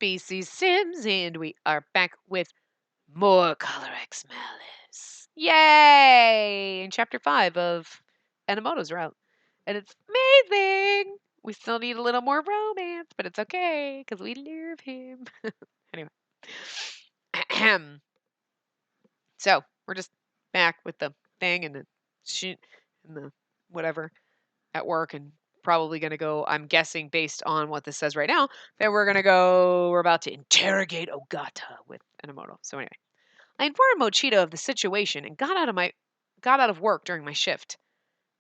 Spacey Sims, and we are back with more Color X Malice. Yay! In Chapter 5 of Enomoto's route. And it's amazing! We still need a little more romance, but it's okay, because we love him. Anyway. So, we're just back with the thing and the shit and the whatever at work and probably going to go, I'm guessing based on what this says right now, that we're about to interrogate Ogata with Enomoto. So anyway, I informed Mochito of the situation and got out of work during my shift.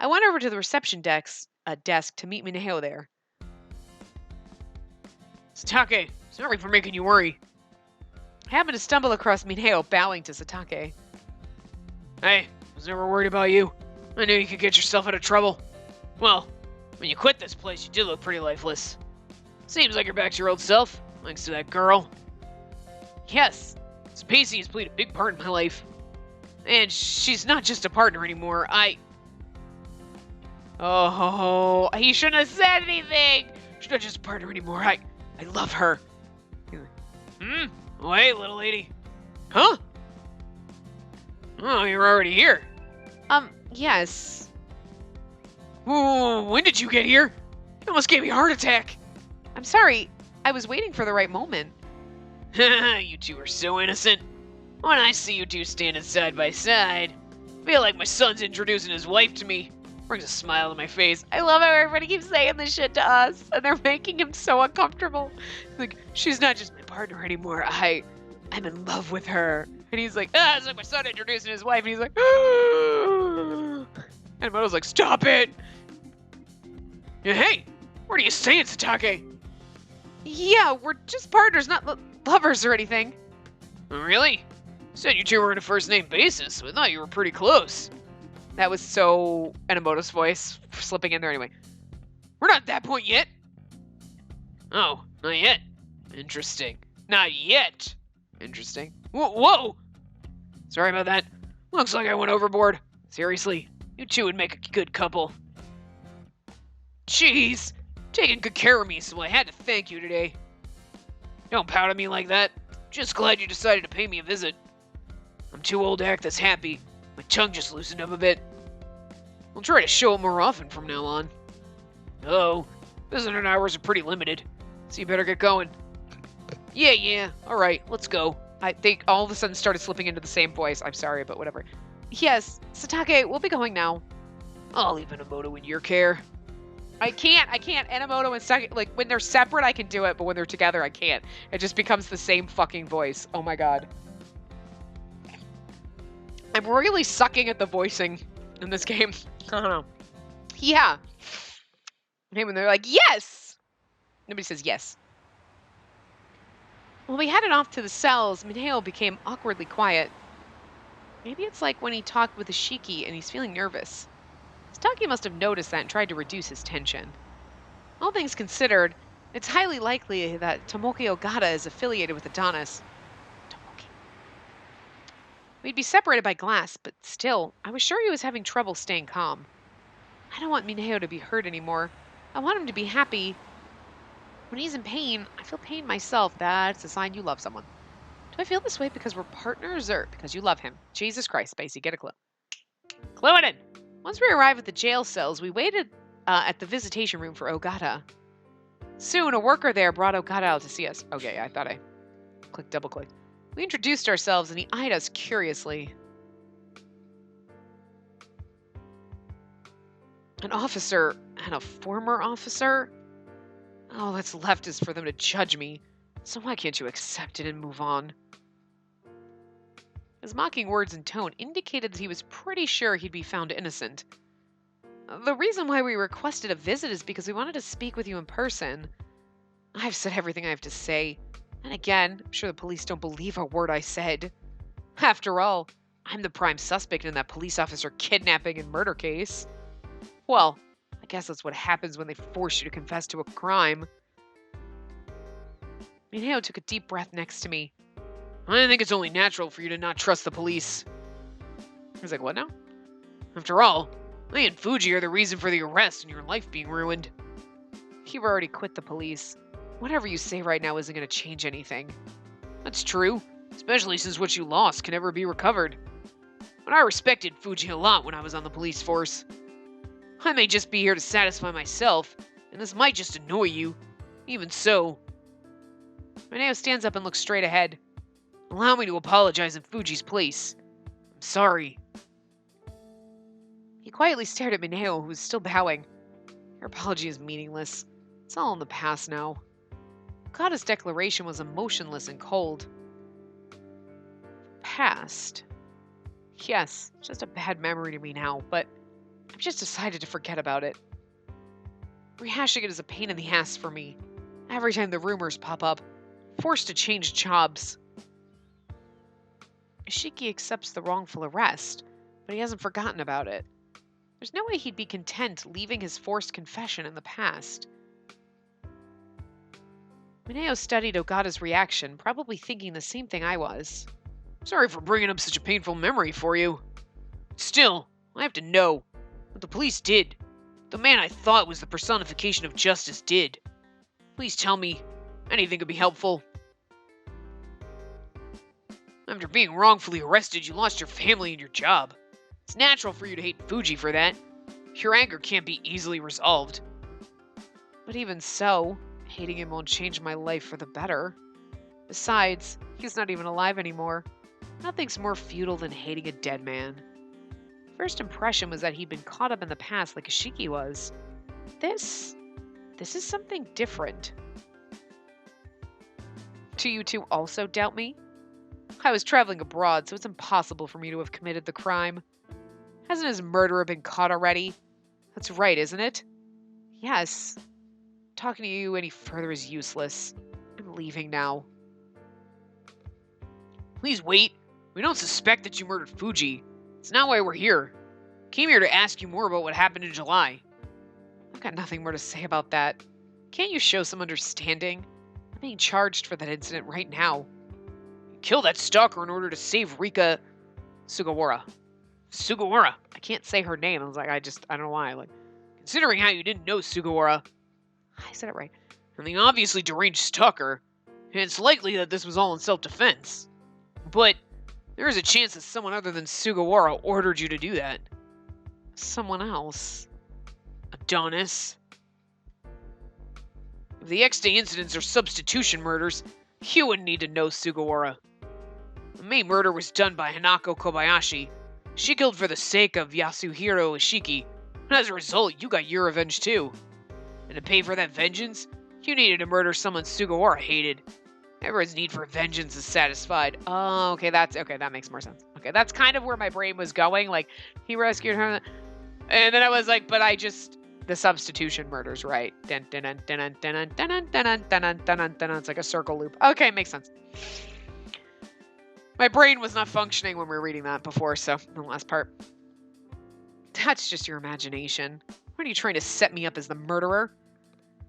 I went over to the reception desk to meet Mineo there. Satake, sorry for making you worry. I happened to stumble across Mineo bowing to Satake. Hey, I was never worried about you. I knew you could get yourself out of trouble. Well, when you quit this place, you did look pretty lifeless. Seems like you're back to your old self, thanks to that girl. Yes, Spacey has played a big part in my life. And she's not just a partner anymore, Oh, he shouldn't have said anything! She's not just a partner anymore, I love her. Wait, little lady. Huh? Oh, you're already here. Yes. Ooh, when did you get here? You almost gave me a heart attack. I'm sorry. I was waiting for the right moment. You two are so innocent. When I see you two standing side by side, I feel like my son's introducing his wife to me. Brings a smile to my face. I love how everybody keeps saying this shit to us, and they're making him so uncomfortable. Like, she's not just my partner anymore. I'm in love with her. And he's like, it's like my son introducing his wife. And he's like, and Moto's like, stop it. Hey, what are you saying, Satake? Yeah, we're just partners, not lovers or anything. Really? You said you two were on a first-name basis. I thought you were pretty close. That was so Enomoto's voice slipping in there anyway. We're not at that point yet. Oh, not yet. Interesting. Not yet. Interesting. Whoa! Sorry about that. Looks like I went overboard. Seriously, you two would make a good couple. Jeez, taking good care of me, so I had to thank you today. Don't pout at me like that. Just glad you decided to pay me a visit. I'm too old to act this happy. My tongue just loosened up a bit. I'll try to show it more often from now on. Oh, visitor hours are pretty limited, so you better get going. Yeah, alright, let's go. They all of a sudden started slipping into the same voice. I'm sorry, but whatever. Yes, Satake, we'll be going now. I'll leave Enomoto in your care. I can't. Enomoto and Satake, like, when they're separate, I can do it, but when they're together, I can't. It just becomes the same fucking voice. Oh my god. I'm really sucking at the voicing in this game. I don't know. Yeah. And when they're like, yes! Nobody says yes. When we headed off to the cells, Mineo became awkwardly quiet. Maybe it's like when he talked with Ishiki and he's feeling nervous. Satake must have noticed that and tried to reduce his tension. All things considered, it's highly likely that Tomoki Ogata is affiliated with Adonis. Tomoki. We'd be separated by glass, but still, I was sure he was having trouble staying calm. I don't want Mineo to be hurt anymore. I want him to be happy. When he's in pain, I feel pain myself. That's a sign you love someone. Do I feel this way because we're partners or because you love him? Jesus Christ, Spacey, get a clue. Clue it in! Once we arrived at the jail cells, we waited at the visitation room for Ogata. Soon, a worker there brought Ogata out to see us. Okay, I thought I double clicked. We introduced ourselves and he eyed us curiously. An officer and a former officer? All that's left is for them to judge me. So why can't you accept it and move on? His mocking words and tone indicated that he was pretty sure he'd be found innocent. The reason why we requested a visit is because we wanted to speak with you in person. I've said everything I have to say. And again, I'm sure the police don't believe a word I said. After all, I'm the prime suspect in that police officer kidnapping and murder case. Well, I guess that's what happens when they force you to confess to a crime. Mineo took a deep breath next to me. I think it's only natural for you to not trust the police. I was like, what now? After all, they and Fuji are the reason for the arrest and your life being ruined. You've already quit the police. Whatever you say right now isn't going to change anything. That's true, especially since what you lost can never be recovered. But I respected Fuji a lot when I was on the police force. I may just be here to satisfy myself, and this might just annoy you. Even so, Mineo stands up and looks straight ahead. Allow me to apologize in Fuji's place. I'm sorry. He quietly stared at Mineo, who was still bowing. Your apology is meaningless. It's all in the past now. Okada's declaration was emotionless and cold. Past? Yes, just a bad memory to me now, but I've just decided to forget about it. Rehashing it is a pain in the ass for me. Every time the rumors pop up, forced to change jobs. Ishiki accepts the wrongful arrest, but he hasn't forgotten about it. There's no way he'd be content leaving his forced confession in the past. Mineo studied Ogata's reaction, probably thinking the same thing I was. Sorry for bringing up such a painful memory for you. Still, I have to know what the police did. The man I thought was the personification of justice did. Please tell me. Anything could be helpful. After being wrongfully arrested, you lost your family and your job. It's natural for you to hate Fuji for that. Your anger can't be easily resolved. But even so, hating him won't change my life for the better. Besides, he's not even alive anymore. Nothing's more futile than hating a dead man. First impression was that he'd been caught up in the past like Ishiki was. This is something different. Do you two also doubt me? I was traveling abroad, so it's impossible for me to have committed the crime. Hasn't his murderer been caught already? That's right, isn't it? Yes. Talking to you any further is useless. I'm leaving now. Please wait. We don't suspect that you murdered Fuji. It's not why we're here. Came here to ask you more about what happened in July. I've got nothing more to say about that. Can't you show some understanding? I'm being charged for that incident right now. You killed that stalker in order to save Rika Sugawara. Sugawara. I can't say her name. I was like, I don't know why. Considering how you didn't know Sugawara. I said it right. And the obviously deranged stalker. And it's likely that this was all in self-defense. But there is a chance that someone other than Sugawara ordered you to do that. Someone else. Adonis. If the X-Day incidents are substitution murders, you wouldn't need to know Sugawara. The main murder was done by Hanako Kobayashi. She killed for the sake of Yasuhiro Ishiki, and as a result, you got your revenge too. And to pay for that vengeance, you needed to murder someone Sugawara hated. Everyone's need for vengeance is satisfied. Oh, okay, that makes more sense. Okay, that's kind of where my brain was going. Like, he rescued her, and then I was like, but the substitution murders, right? It's like a circle loop. Okay, makes sense. My brain was not functioning when we were reading that before, so the last part. That's just your imagination. What are you trying to set me up as the murderer?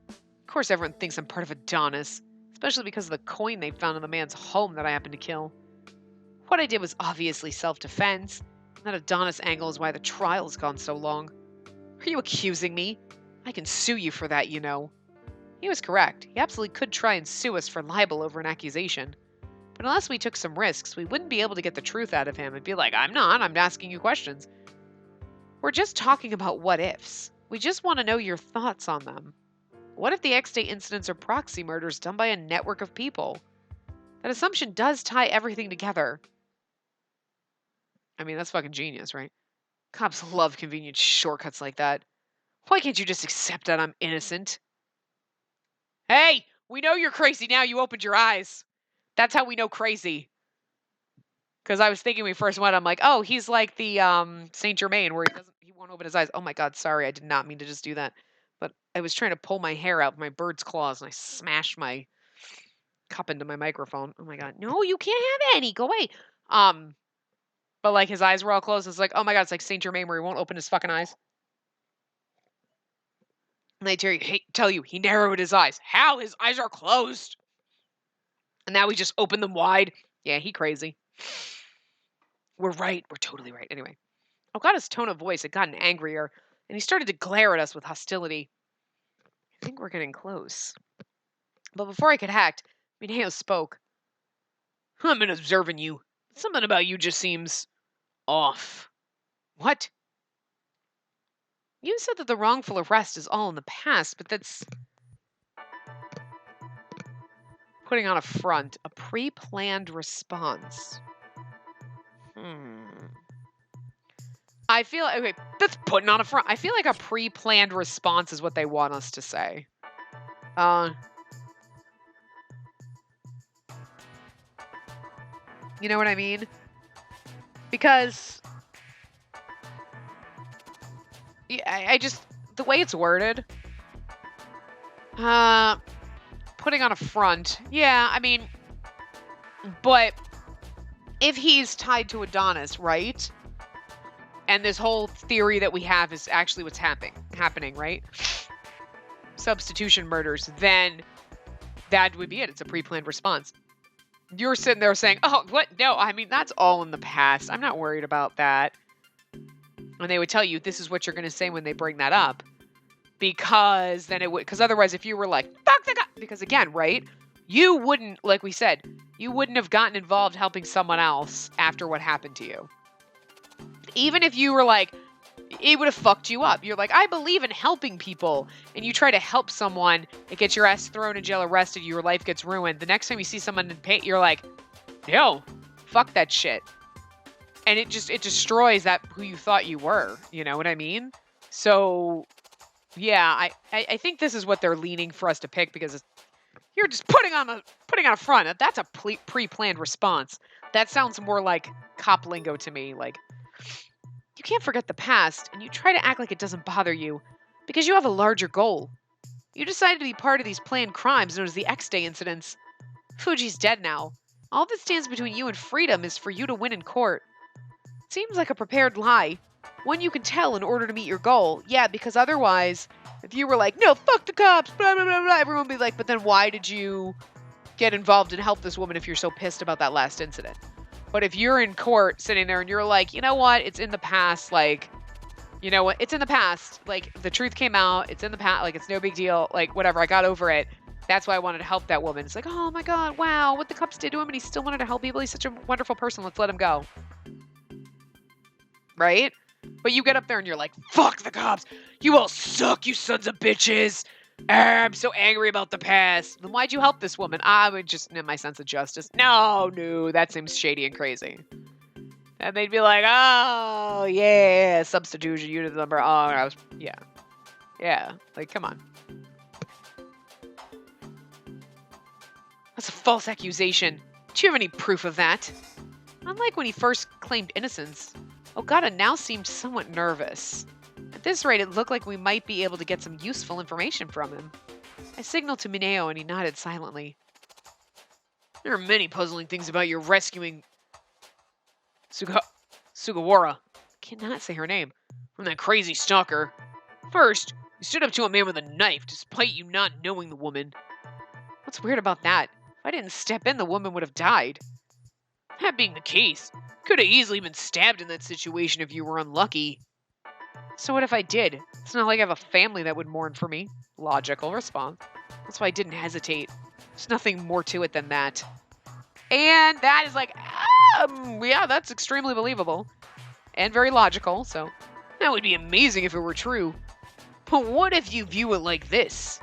Of course everyone thinks I'm part of Adonis, especially because of the coin they found in the man's home that I happened to kill. What I did was obviously self-defense, and that Adonis angle is why the trial's gone so long. Are you accusing me? I can sue you for that, you know. He was correct. He absolutely could try and sue us for libel over an accusation. But unless we took some risks, we wouldn't be able to get the truth out of him and be like, I'm asking you questions. We're just talking about what ifs. We just want to know your thoughts on them. What if the X-Day incidents are proxy murders done by a network of people? That assumption does tie everything together. I mean, that's fucking genius, right? Cops love convenient shortcuts like that. Why can't you just accept that I'm innocent? Hey, we know you're crazy now you opened your eyes. That's how we know crazy. Because I was thinking when we first went, I'm like, oh, he's like the Saint Germain where he won't open his eyes. Oh my God, sorry, I did not mean to just do that. But I was trying to pull my hair out with my bird's claws and I smashed my cup into my microphone. Oh my God, no, you can't have any. Go away. But like his eyes were all closed. It's like, oh my God, it's like Saint Germain where he won't open his fucking eyes. And they tell you he narrowed his eyes. How? His eyes are closed. And now he just opened them wide. Yeah, he crazy. We're right. We're totally right. Anyway, Okada's tone of voice had gotten angrier, and he started to glare at us with hostility. I think we're getting close. But before I could act, Mineo spoke. I've been observing you. Something about you just seems off. What? You said that the wrongful arrest is all in the past, but that's putting on a front, a pre-planned response. I feel okay, that's putting on a front. I feel like a pre-planned response is what they want us to say. You know what I mean? Because I just the way it's worded, putting on a front. Yeah, I mean, but if he's tied to Adonis, right? And this whole theory that we have is actually what's happening, right? Substitution murders, then that would be it. It's a pre-planned response. You're sitting there saying, oh, what? No, I mean, that's all in the past. I'm not worried about that. And they would tell you, this is what you're going to say when they bring that up. Because then it would, because otherwise, if you were like, fuck the guy, because again, right? You wouldn't, like we said, you wouldn't have gotten involved helping someone else after what happened to you. Even if you were like, it would have fucked you up. You're like, I believe in helping people. And you try to help someone, it gets your ass thrown in jail, arrested, your life gets ruined. The next time you see someone in pain, you're like, yo, fuck that shit. And it destroys that who you thought you were. You know what I mean? So, yeah, I think this is what they're leaning for us to pick because you're just putting on a front. That's a pre-planned response. That sounds more like cop lingo to me. Like, you can't forget the past, and you try to act like it doesn't bother you because you have a larger goal. You decided to be part of these planned crimes known as the X-Day incidents. Fuji's dead now. All that stands between you and freedom is for you to win in court. Seems like a prepared lie. One you can tell in order to meet your goal. Yeah, because otherwise, if you were like, no, fuck the cops, blah, blah, blah, blah, everyone would be like, but then why did you get involved and help this woman if you're so pissed about that last incident? But if you're in court sitting there and you're like, you know what, it's in the past, like, you know what, it's in the past. Like, the truth came out, it's in the past, like, it's no big deal, like, whatever, I got over it. That's why I wanted to help that woman. It's like, oh my God, wow, what the cops did to him and he still wanted to help people. He's such a wonderful person, let's let him go. Right? But you get up there and you're like, fuck the cops. You all suck, you sons of bitches. I'm so angry about the past. Then why'd you help this woman? I would just, in my sense of justice. No, that seems shady and crazy. And they'd be like, oh, yeah, substitution, unit number. Oh, I was, yeah. Yeah, like, come on. That's a false accusation. Do you have any proof of that? Unlike when he first claimed innocence, Ogata now seemed somewhat nervous. At this rate, it looked like we might be able to get some useful information from him. I signaled to Mineo and he nodded silently. There are many puzzling things about your rescuing Sugawara. I cannot say her name. From that crazy stalker. First, you stood up to a man with a knife despite you not knowing the woman. What's weird about that? If I didn't step in, the woman would have died. That being the case, could have easily been stabbed in that situation if you were unlucky. So what if I did? It's not like I have a family that would mourn for me. Logical response. That's why I didn't hesitate. There's nothing more to it than that. And that is like, yeah, that's extremely believable. And very logical, so that would be amazing if it were true. But what if you view it like this?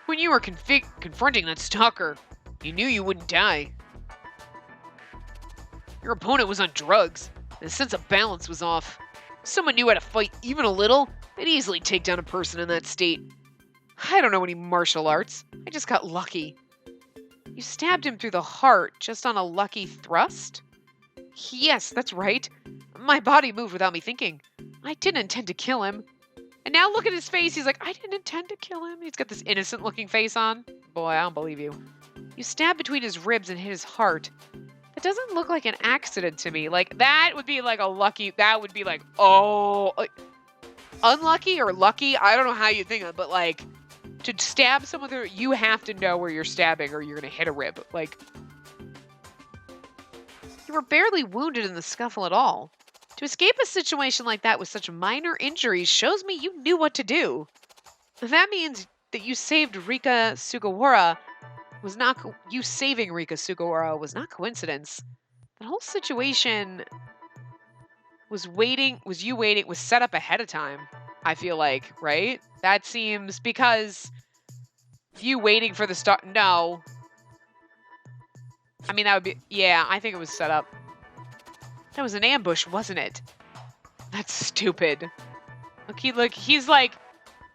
When you were confronting that stalker, you knew you wouldn't die. Your opponent was on drugs. The sense of balance was off. If someone knew how to fight even a little, they'd easily take down a person in that state. I don't know any martial arts. I just got lucky. You stabbed him through the heart just on a lucky thrust? Yes, that's right. My body moved without me thinking. I didn't intend to kill him. And now look at his face. He's like, I didn't intend to kill him. He's got this innocent looking face on. Boy, I don't believe you. You stabbed between his ribs and hit his heart. It doesn't look like an accident to me. Like, that would be like a lucky, that would be like, oh, like, unlucky or lucky. I don't know how you think of it, but like, to stab someone there, you have to know where you're stabbing or you're going to hit a rib. Like, you were barely wounded in the scuffle at all. To escape a situation like that with such minor injuries shows me you knew what to do. That means that you saved Rika Sugawara was not you saving Rika Sugawara was not coincidence. The whole situation was set up ahead of time. I feel like, right? That seems because you waiting for the start. No. I mean, that would be, yeah, I think it was set up. That was an ambush, wasn't it? That's stupid. Look, he's like,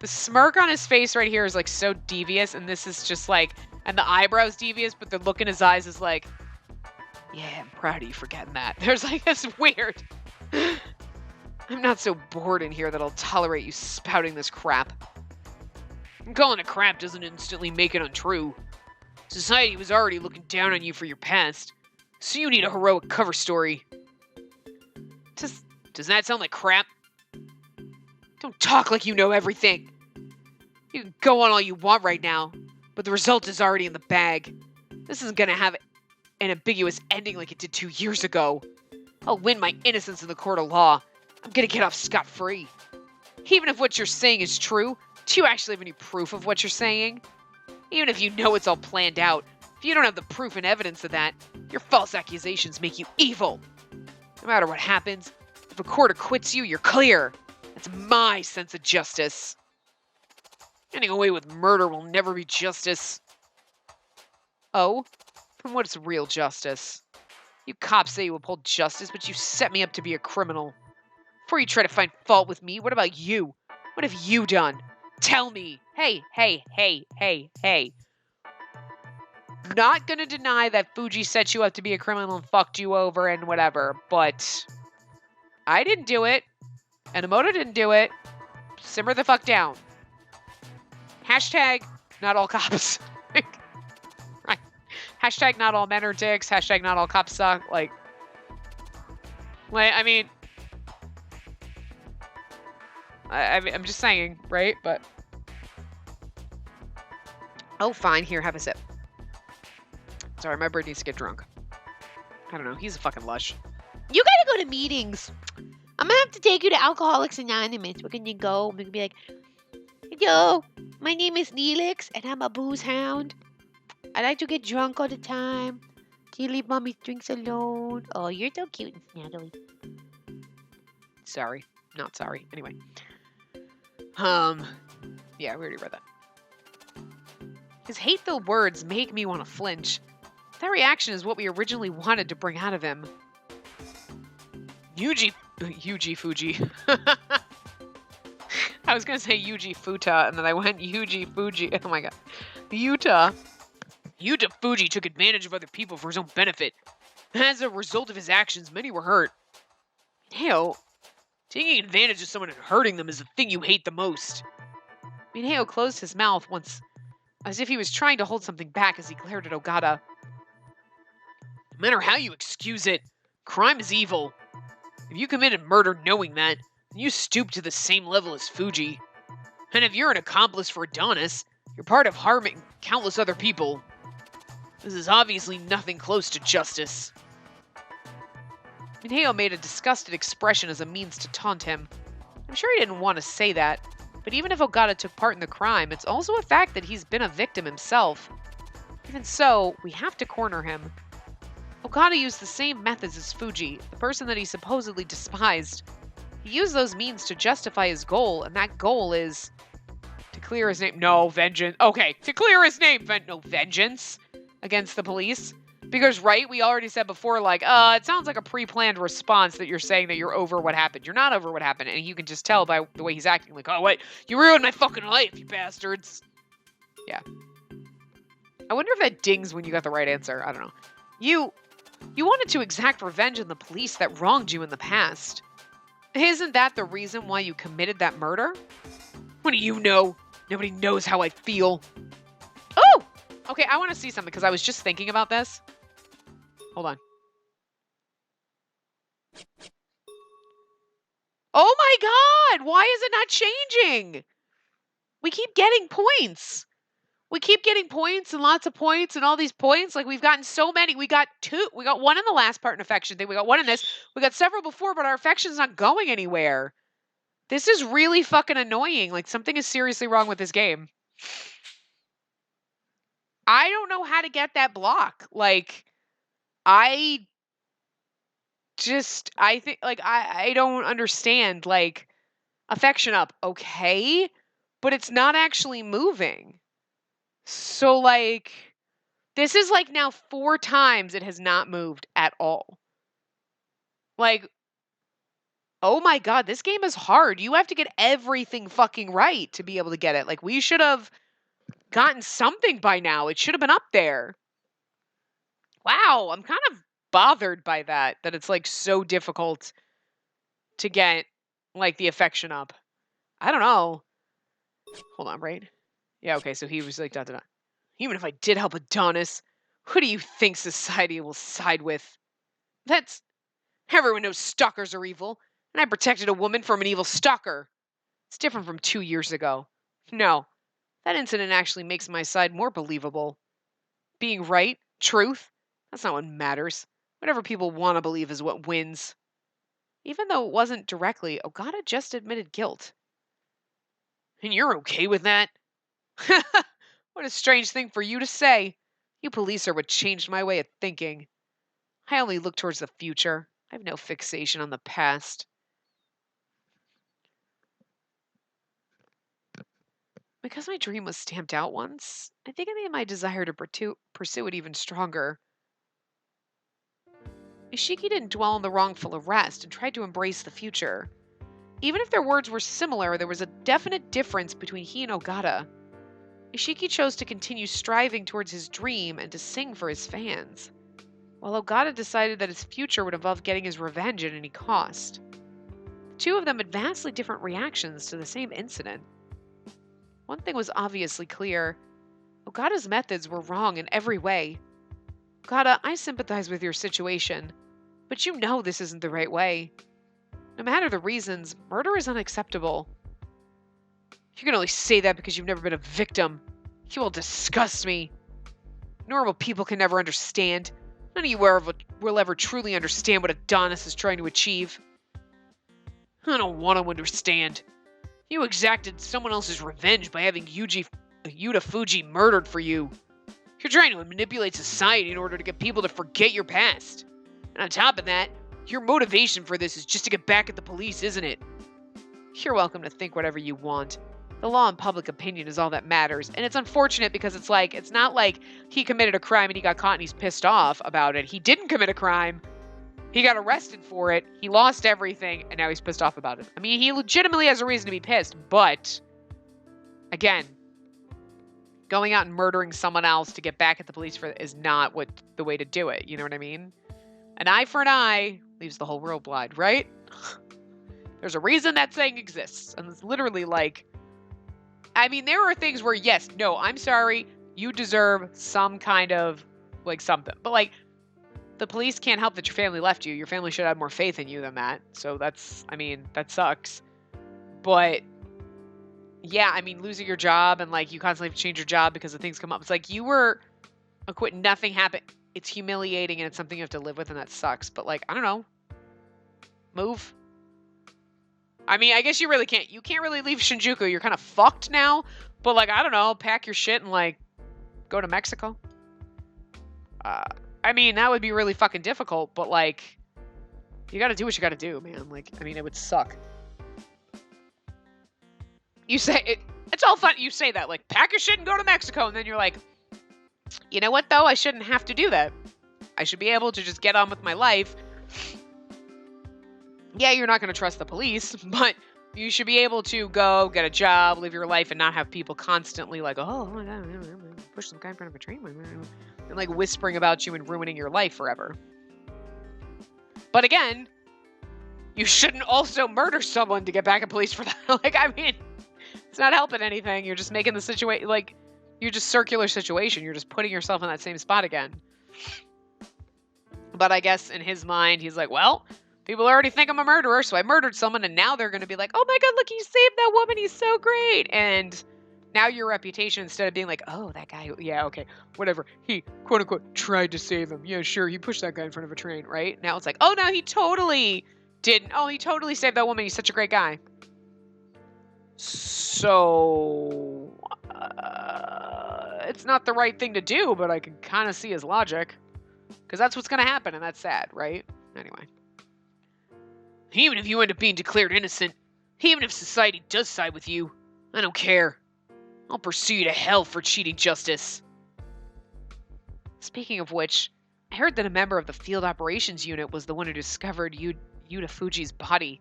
the smirk on his face right here is like so devious, and this is just like, and the eyebrows devious, but the look in his eyes is like, yeah, I'm proud of you for getting that. There's like, it's weird. I'm not so bored in here that I'll tolerate you spouting this crap. Calling it crap doesn't instantly make it untrue. Society was already looking down on you for your past, so you need a heroic cover story. Does that sound like crap? Don't talk like you know everything. You can go on all you want right now, but the result is already in the bag. This isn't gonna have an ambiguous ending like it did 2 years ago. I'll win my innocence in the court of law. I'm gonna get off scot-free. Even if what you're saying is true, do you actually have any proof of what you're saying? Even if you know it's all planned out, if you don't have the proof and evidence of that, your false accusations make you evil. No matter what happens, if a court acquits you, you're clear. That's my sense of justice. Getting away with murder will never be justice. Oh? Then what's real justice? You cops say you uphold justice, but you set me up to be a criminal. Before you try to find fault with me, what about you? What have you done? Tell me. Hey. Not gonna deny that Fuji set you up to be a criminal and fucked you over and whatever, but I didn't do it. Enomoto didn't do it. Simmer the fuck down. Hashtag not all cops. Right. Hashtag not all men are dicks. Hashtag not all cops suck. Like, I mean, I'm just saying, right? But oh, fine. Here, have a sip. Sorry, my bird needs to get drunk. I don't know. He's a fucking lush. You gotta go to meetings. I'm gonna have to take you to Alcoholics Anonymous. We're gonna go. We're gonna be like, yo, my name is Neelix, and I'm a booze hound. I like to get drunk all the time. Can you leave mommy's drinks alone? Oh, you're so cute and snuggly. Sorry. Not sorry. Anyway. Yeah, we already read that. His hate-filled words make me want to flinch. That reaction is what we originally wanted to bring out of him. Yuji Fuji. I was going to say Yuji Futa, and then I went Yuji Fuji. Oh my god. Yuta Fuji took advantage of other people for his own benefit. As a result of his actions, many were hurt. Hell, taking advantage of someone and hurting them is the thing you hate the most. Minheo closed his mouth once, as if he was trying to hold something back as he glared at Ogata. No matter how you excuse it, crime is evil. If you committed murder knowing that, then you stoop to the same level as Fuji. And if you're an accomplice for Adonis, you're part of harming countless other people. This is obviously nothing close to justice. Minheo made a disgusted expression as a means to taunt him. I'm sure he didn't want to say that, but even if Ogata took part in the crime, it's also a fact that he's been a victim himself. Even so, we have to corner him. Ogata used the same methods as Fuji, the person that he supposedly despised. He used those means to justify his goal, and that goal is to clear his name. No, vengeance. Okay, to clear his name. No, vengeance against the police. Because, right, we already said before, like, it sounds like a pre-planned response that you're saying that you're over what happened. You're not over what happened, and you can just tell by the way he's acting, like, oh, wait, you ruined my fucking life, you bastards. Yeah. I wonder if that dings when you got the right answer. I don't know. You wanted to exact revenge on the police that wronged you in the past. Isn't that the reason why you committed that murder? What do you know? Nobody knows how I feel. Oh! Okay, I want to see something because I was just thinking about this. Hold on. Oh my god! Why is it not changing? We keep getting points. We keep getting points and lots of points and all these points. Like, we've gotten so many. We got two. We got one in the last part in affection thing. We got one in this. We got several before, but our affection's not going anywhere. This is really fucking annoying. Like, something is seriously wrong with this game. I don't know how to get that block. Like, I I think, like, I don't understand. Like, affection up, okay, but it's not actually moving. So, like, this is like now 4 times it has not moved at all. Like, oh my god, this game is hard. You have to get everything fucking right to be able to get it. Like, we should have gotten something by now. It should have been up there. Wow, I'm kind of bothered by that it's like so difficult to get like the affection up. I don't know. Hold on, right? Yeah, okay, so he was like da da da. Even if I did help Adonis, who do you think society will side with? That's Everyone knows stalkers are evil, and I protected a woman from an evil stalker. It's different from 2 years ago. No, that incident actually makes my side more believable. Being right, truth, that's not what matters. Whatever people want to believe is what wins. Even though it wasn't directly, Ogata just admitted guilt. And you're okay with that? What a strange thing for you to say. You police are what changed my way of thinking. I only look towards the future. I have no fixation on the past. Because my dream was stamped out once, I think it made my desire to pursue it even stronger. Ishiki didn't dwell on the wrongful arrest and tried to embrace the future. Even if their words were similar, there was a definite difference between he and Ogata. Ishiki chose to continue striving towards his dream and to sing for his fans, while Ogata decided that his future would involve getting his revenge at any cost. The two of them had vastly different reactions to the same incident. One thing was obviously clear. Ogata's methods were wrong in every way. Ogata, I sympathize with your situation, but you know this isn't the right way. No matter the reasons, murder is unacceptable. You can only say that because you've never been a victim. You will disgust me. Normal people can never understand. None of you will ever truly understand what Adonis is trying to achieve. I don't want to understand. You exacted someone else's revenge by having Yuta Fuji murdered for you. You're trying to manipulate society in order to get people to forget your past. And on top of that, your motivation for this is just to get back at the police, isn't it? You're welcome to think whatever you want. The law and public opinion is all that matters. And it's unfortunate because it's not like he committed a crime and he got caught and he's pissed off about it. He didn't commit a crime. He got arrested for it. He lost everything, and now he's pissed off about it. I mean, he legitimately has a reason to be pissed, but again, going out and murdering someone else to get back at the police for is not the way to do it. You know what I mean? An eye for an eye leaves the whole world blind, right? There's a reason that saying exists, and it's literally like, I mean, there are things where, yes, no, I'm sorry, you deserve some kind of, like, something. But, like, the police can't help that your family left you. Your family should have more faith in you than that. So that sucks. But, yeah, I mean, losing your job and, like, you constantly have to change your job because of things come up. It's like, you were acquitted, nothing happened. It's humiliating and it's something you have to live with, and that sucks. But, like, I don't know. Move. I mean, I guess you really can't. You can't really leave Shinjuku. You're kind of fucked now. But, like, I don't know. Pack your shit and, like, go to Mexico. I mean, that would be really fucking difficult. But, like, you gotta do what you gotta do, man. Like, I mean, it would suck. You say it. It's all fun. You say that, like, pack your shit and go to Mexico. And then you're like, you know what, though? I shouldn't have to do that. I should be able to just get on with my life. Yeah, you're not going to trust the police, but you should be able to go get a job, live your life, and not have people constantly like, oh my god, push some guy in front of a train, and like whispering about you and ruining your life forever. But again, you shouldn't also murder someone to get back at police for that. Like, I mean, it's not helping anything. You're just making the situation, like, you're just circular situation. You're just putting yourself in that same spot again. But I guess in his mind, he's like, well, people already think I'm a murderer, so I murdered someone, and now they're going to be like, oh my god, look, he saved that woman, he's so great. And now your reputation, instead of being like, oh, that guy, yeah, okay, whatever, he, quote-unquote, tried to save him. Yeah, sure, he pushed that guy in front of a train, right? Now it's like, oh, no, he totally didn't. Oh, he totally saved that woman. He's such a great guy. So, it's not the right thing to do, but I can kind of see his logic. Because that's what's going to happen, and that's sad, right? Anyway. Even if you end up being declared innocent, even if society does side with you, I don't care. I'll pursue you to hell for cheating justice. Speaking of which, I heard that a member of the field operations unit was the one who discovered Yuta Fuji's body.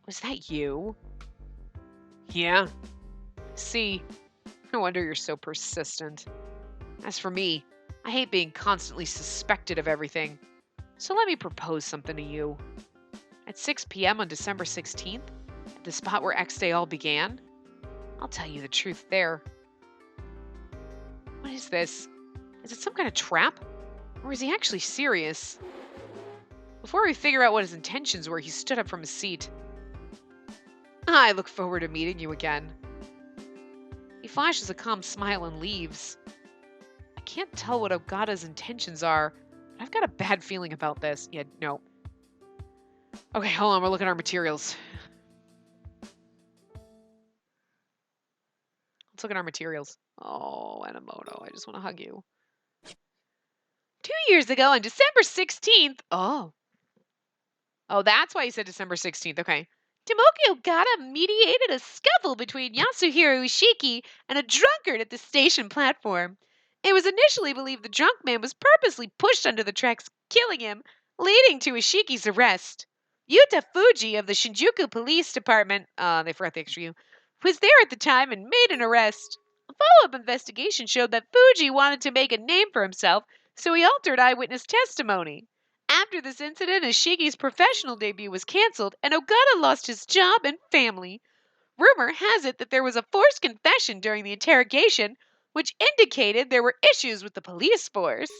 Was that you? Yeah. See, no wonder you're so persistent. As for me, I hate being constantly suspected of everything. So let me propose something to you. At 6 p.m. on December 16th, at the spot where X Day all began, I'll tell you the truth there. What is this? Is it some kind of trap? Or is he actually serious? Before we figure out what his intentions were, he stood up from his seat. I look forward to meeting you again. He flashes a calm smile and leaves. I can't tell what Ogata's intentions are, but I've got a bad feeling about this. Yeah, no. Okay, hold on, we're looking at our materials. Let's look at our materials. Oh, Enomoto, I just want to hug you. 2 years ago on December 16th. Oh, that's why you said December 16th. Okay. Tomoki Ogata mediated a scuffle between Yasuhiro Ishiki and a drunkard at the station platform. It was initially believed the drunk man was purposely pushed under the tracks, killing him, leading to Ishiki's arrest. Yuta Fuji of the Shinjuku Police Department, they forgot the extra U, was there at the time and made an arrest. A follow-up investigation showed that Fuji wanted to make a name for himself, so he altered eyewitness testimony. After this incident, Ishiki's professional debut was canceled, and Ogata lost his job and family. Rumor has it that there was a forced confession during the interrogation, which indicated there were issues with the police force.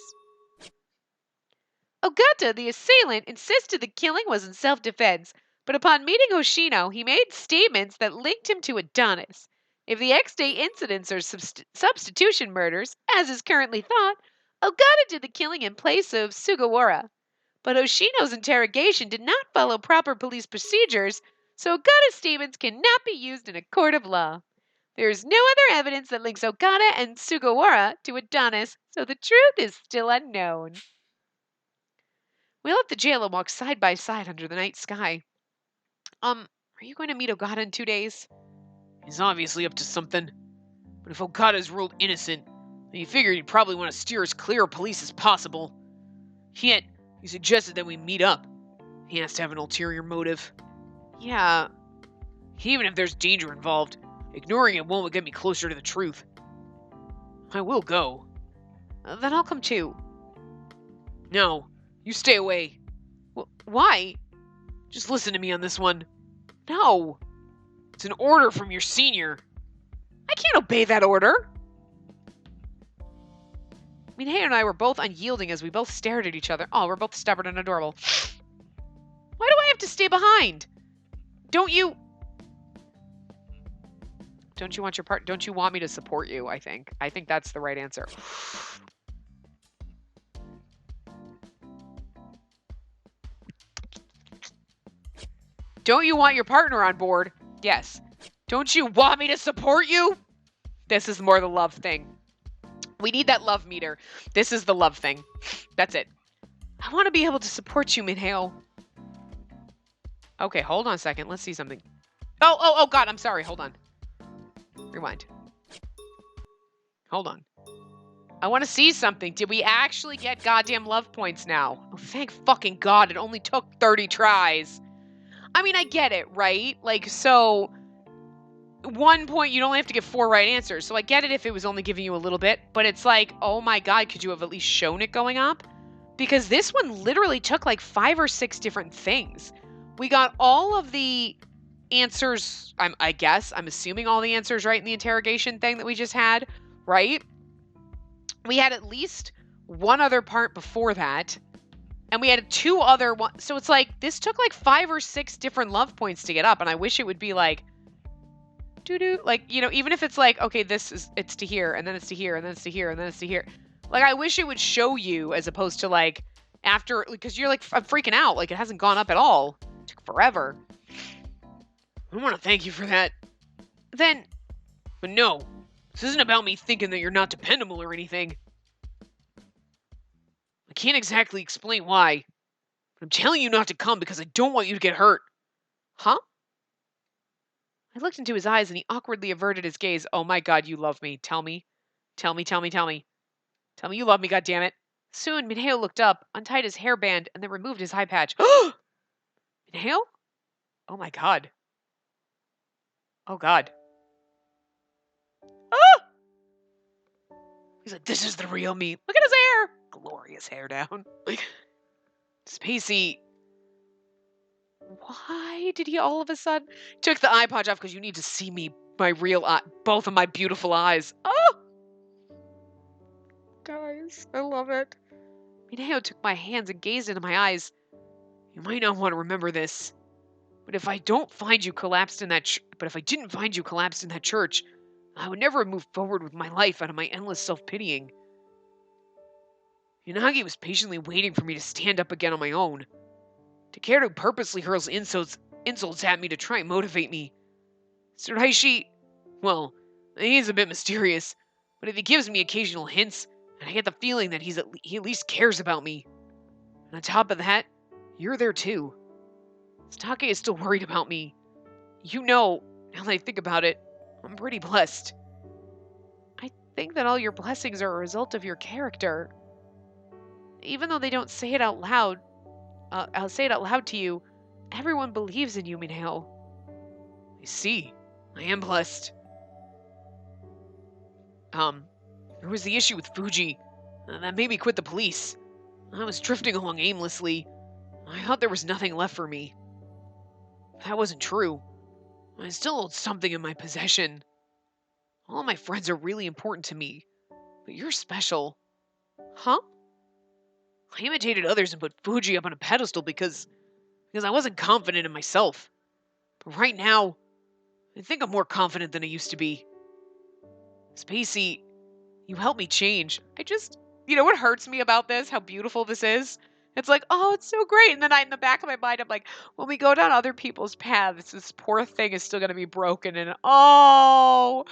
Ogata, the assailant, insisted the killing was in self-defense, but upon meeting Hoshino, he made statements that linked him to Adonis. If the X-Day incidents are substitution murders, as is currently thought, Ogata did the killing in place of Sugawara. But Hoshino's interrogation did not follow proper police procedures, so Ogata's statements cannot be used in a court of law. There is no other evidence that links Ogata and Sugawara to Adonis, so the truth is still unknown. We left the jail and walked side by side under the night sky. Are you going to meet Ogata in 2 days? He's obviously up to something. But if Ogata is ruled innocent, then you figured he'd probably want to steer as clear of police as possible. Yet, he suggested that we meet up. He has to have an ulterior motive. Yeah. Even if there's danger involved, ignoring it won't get me closer to the truth. I will go. Then I'll come too. No, you stay away. Why? Just listen to me on this one. No. It's an order from your senior. I can't obey that order. Minhei and I were both unyielding as we both stared at each other. Oh, we're both stubborn and adorable. Why do I have to stay behind? Don't you want your part? Don't you want me to support you? I think that's the right answer. Don't you want your partner on board? Yes. Don't you want me to support you? This is more the love thing. We need that love meter. This is the love thing. That's it. I want to be able to support you, Minhei. Okay, hold on a second. Let's see something. Oh, God, I'm sorry. Hold on. Rewind. Hold on. I want to see something. Did we actually get goddamn love points now? Oh, thank fucking God. It only took 30 tries. I mean, I get it, right? Like, so 1 point, you'd only have to get 4 right answers. So I get it if it was only giving you a little bit, but it's like, oh my God, could you have at least shown it going up? Because this one literally took like 5 or 6 different things. We got all of the answers, I'm assuming all the answers right in the interrogation thing that we just had, right? We had at least one other part before that. And we had 2 other ones. So it's like, this took like 5 or 6 different love points to get up. And I wish it would be like, doo-doo. Like, you know, even if it's like, okay, it's to here, and then it's to here, and then it's to here, and then it's to here. Like, I wish it would show you as opposed to like, after, because you're like, I'm freaking out. Like, it hasn't gone up at all. It took forever. I want to thank you for that. But no. This isn't about me thinking that you're not dependable or anything. I can't exactly explain why, but I'm telling you not to come because I don't want you to get hurt. Huh? I looked into his eyes and he awkwardly averted his gaze. Oh my god, you love me. Tell me. Tell me, tell me, tell me. Tell me you love me, goddammit. Soon, Minheo looked up, untied his hairband, and then removed his eye patch. Minheo? Oh my god. Oh god. Ah! He's like, this is the real me. Look at his hair. Glorious hair down. Spacey. Why did he all of a sudden took the eye patch off? Because you need to see me, my real eye, both of my beautiful eyes. Oh! Guys, I love it. Mineo took my hands and gazed into my eyes. You might not want to remember this, but if I didn't find you collapsed in that church, I would never have moved forward with my life out of my endless self-pitying. Yanagi was patiently waiting for me to stand up again on my own. Takeru purposely hurls insults at me to try and motivate me. Tsuraishi, well, he's a bit mysterious, but if he gives me occasional hints, and I get the feeling that he at least cares about me. And on top of that, you're there too. Satake is still worried about me. You know, now that I think about it, I'm pretty blessed. I think that all your blessings are a result of your character. Even though they don't say it out loud, I'll say it out loud to you, everyone believes in you, Minheo. I see. I am blessed. There was the issue with Fuji. That made me quit the police. I was drifting along aimlessly. I thought there was nothing left for me. That wasn't true. I still hold something in my possession. All my friends are really important to me, but you're special. Huh? I imitated others and put Fuji up on a pedestal because I wasn't confident in myself. But right now, I think I'm more confident than I used to be. Spacey, you helped me change. You know what hurts me about this? How beautiful this is? It's like, oh, it's so great. And then in the back of my mind, I'm like, when we go down other people's paths, this poor thing is still going to be broken. And oh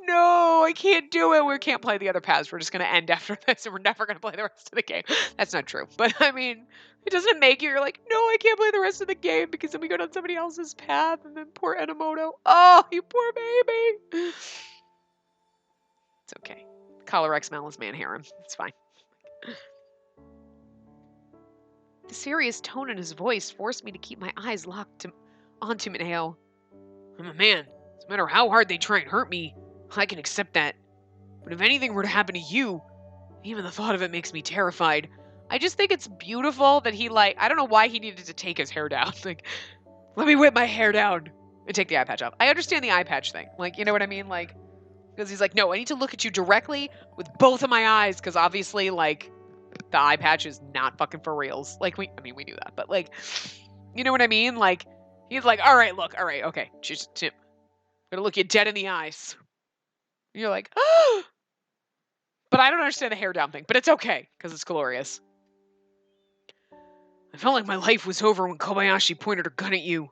no, I can't do it. We can't play the other paths. We're just going to end after this and we're never going to play the rest of the game. That's not true. But I mean, it doesn't make you're like, no, I can't play the rest of the game because then we go down somebody else's path. And then poor Enomoto. Oh, you poor baby. It's okay. Calyrex Malice man harem. It's fine. The serious tone in his voice forced me to keep my eyes locked onto Minheo. I'm a man. No matter how hard they try and hurt me, I can accept that. But if anything were to happen to you, even the thought of it makes me terrified. I just think it's beautiful that I don't know why he needed to take his hair down. Like, let me whip my hair down and take the eye patch off. I understand the eye patch thing. Like, you know what I mean? Like, because he's like, no, I need to look at you directly with both of my eyes, because obviously, like, the eye patch is not fucking for reals. Like, we knew that, but, like, you know what I mean? Like, he's like, all right, okay, just, I'm gonna look you dead in the eyes. And you're like, oh! But I don't understand the hair down thing, but it's okay, because it's glorious. I felt like my life was over when Kobayashi pointed her gun at you.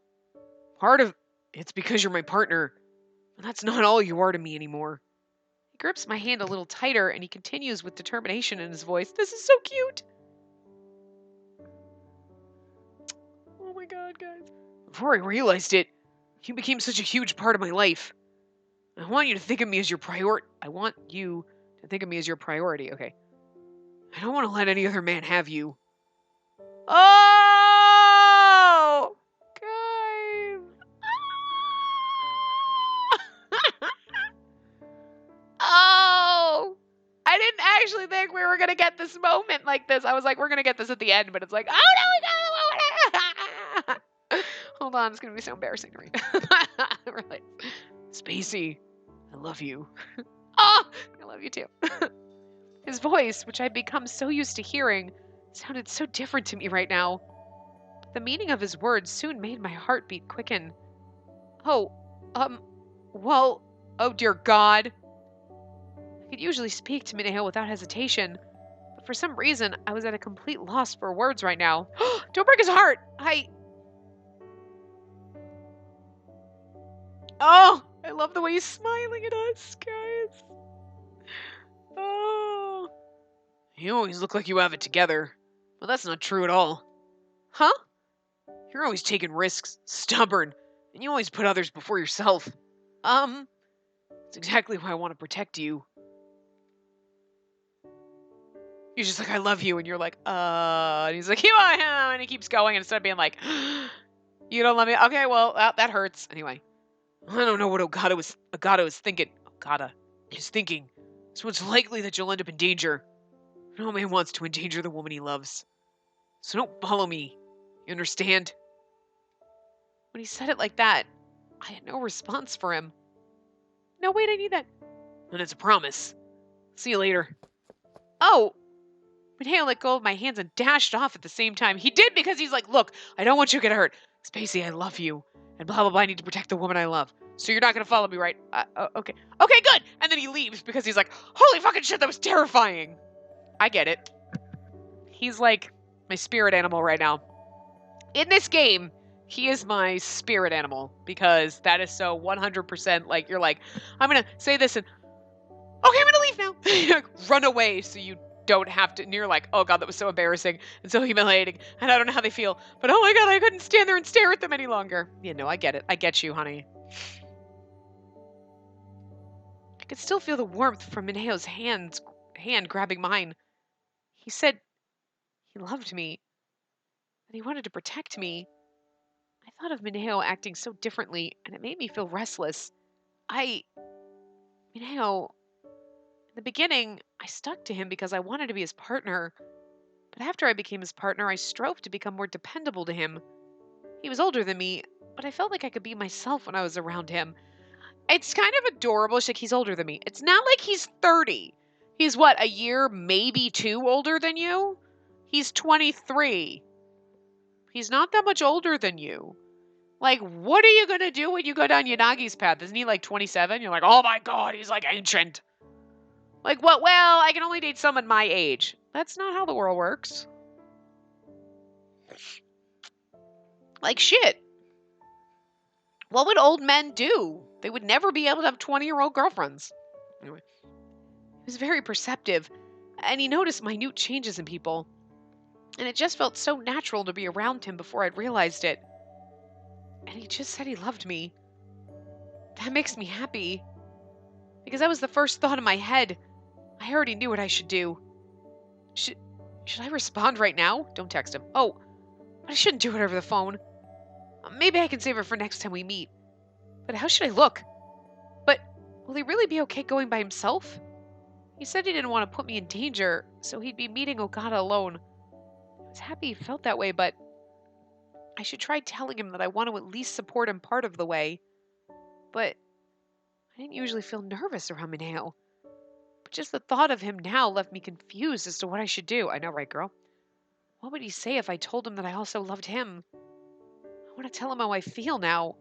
Part of it's because you're my partner, but that's not all you are to me anymore. He grips my hand a little tighter, and he continues with determination in his voice. This is so cute. Oh my god, guys. Before I realized it, you became such a huge part of my life. I want you to think of me as your priority. Okay. I don't want to let any other man have you. Oh! Guys. Oh! I didn't actually think we were going to get this moment like this. I was like, we're going to get this at the end, but it's like, oh no, we got it. Hold on, it's going to be so embarrassing to read. Really. Spacey, I love you. Oh, I love you too. His voice, which I'd become so used to hearing, sounded so different to me right now. The meaning of his words soon made my heartbeat quicken. Oh, well, oh dear God. I could usually speak to Minehale without hesitation, but for some reason, I was at a complete loss for words right now. Don't break his heart! Oh! I love the way he's smiling at us, guys. Oh. You always look like you have it together. Well, that's not true at all. Huh? You're always taking risks, stubborn, and you always put others before yourself. It's exactly why I want to protect you. He's just like, I love you, and you're like, and he's like, here I am, and he keeps going, and instead of being like, you don't love me? Okay, well, that hurts. Anyway, I don't know what Ogata is thinking. Ogata is thinking. So it's likely that you'll end up in danger. No man wants to endanger the woman he loves. So don't follow me. You understand? When he said it like that, I had no response for him. No, wait, I need that. And it's a promise. See you later. Oh! Mateo let go of my hands and dashed off at the same time. He did because he's like, look, I don't want you to get hurt. Spacey, I love you. And blah, blah, blah, I need to protect the woman I love. So you're not going to follow me, right? Okay. Okay, good! And then he leaves because he's like, holy fucking shit, that was terrifying! I get it. He's like my spirit animal right now. In this game, he is my spirit animal because that is so 100% like, you're like, I'm going to say this and, okay, I'm going to leave now. Like, run away so you don't have to. And you're like, oh God, that was so embarrassing and so humiliating. And I don't know how they feel. But oh my God, I couldn't stand there and stare at them any longer. Yeah, no, I get it. I get you, honey. I could still feel the warmth from Mineo's hand grabbing mine. He said he loved me, that he wanted to protect me. I thought of Mineo acting so differently, and it made me feel restless. Mineo, in the beginning, I stuck to him because I wanted to be his partner. But after I became his partner, I strove to become more dependable to him. He was older than me, but I felt like I could be myself when I was around him. It's kind of adorable. She's like, he's older than me. It's not like he's 30. He's what, a year, maybe two older than you? He's 23. He's not that much older than you. Like, what are you going to do when you go down Yanagi's path? Isn't he like 27? You're like, oh my God, he's like ancient. Like, what? Well, I can only date someone my age. That's not how the world works. Like, shit. What would old men do? They would never be able to have 20-year-old girlfriends. Anyway, he was very perceptive, and he noticed minute changes in people. And it just felt so natural to be around him before I'd realized it. And he just said he loved me. That makes me happy. Because that was the first thought in my head. I already knew what I should do. Should I respond right now? Don't text him. Oh, but I shouldn't do it over the phone. Maybe I can save it for next time we meet. But how should I look? But will he really be okay going by himself? He said he didn't want to put me in danger, so he'd be meeting Ogata alone. I was happy he felt that way, but I should try telling him that I want to at least support him part of the way. But I didn't usually feel nervous around Mineo. But just the thought of him now left me confused as to what I should do. I know, right, girl? What would he say if I told him that I also loved him? I want to tell him how I feel now.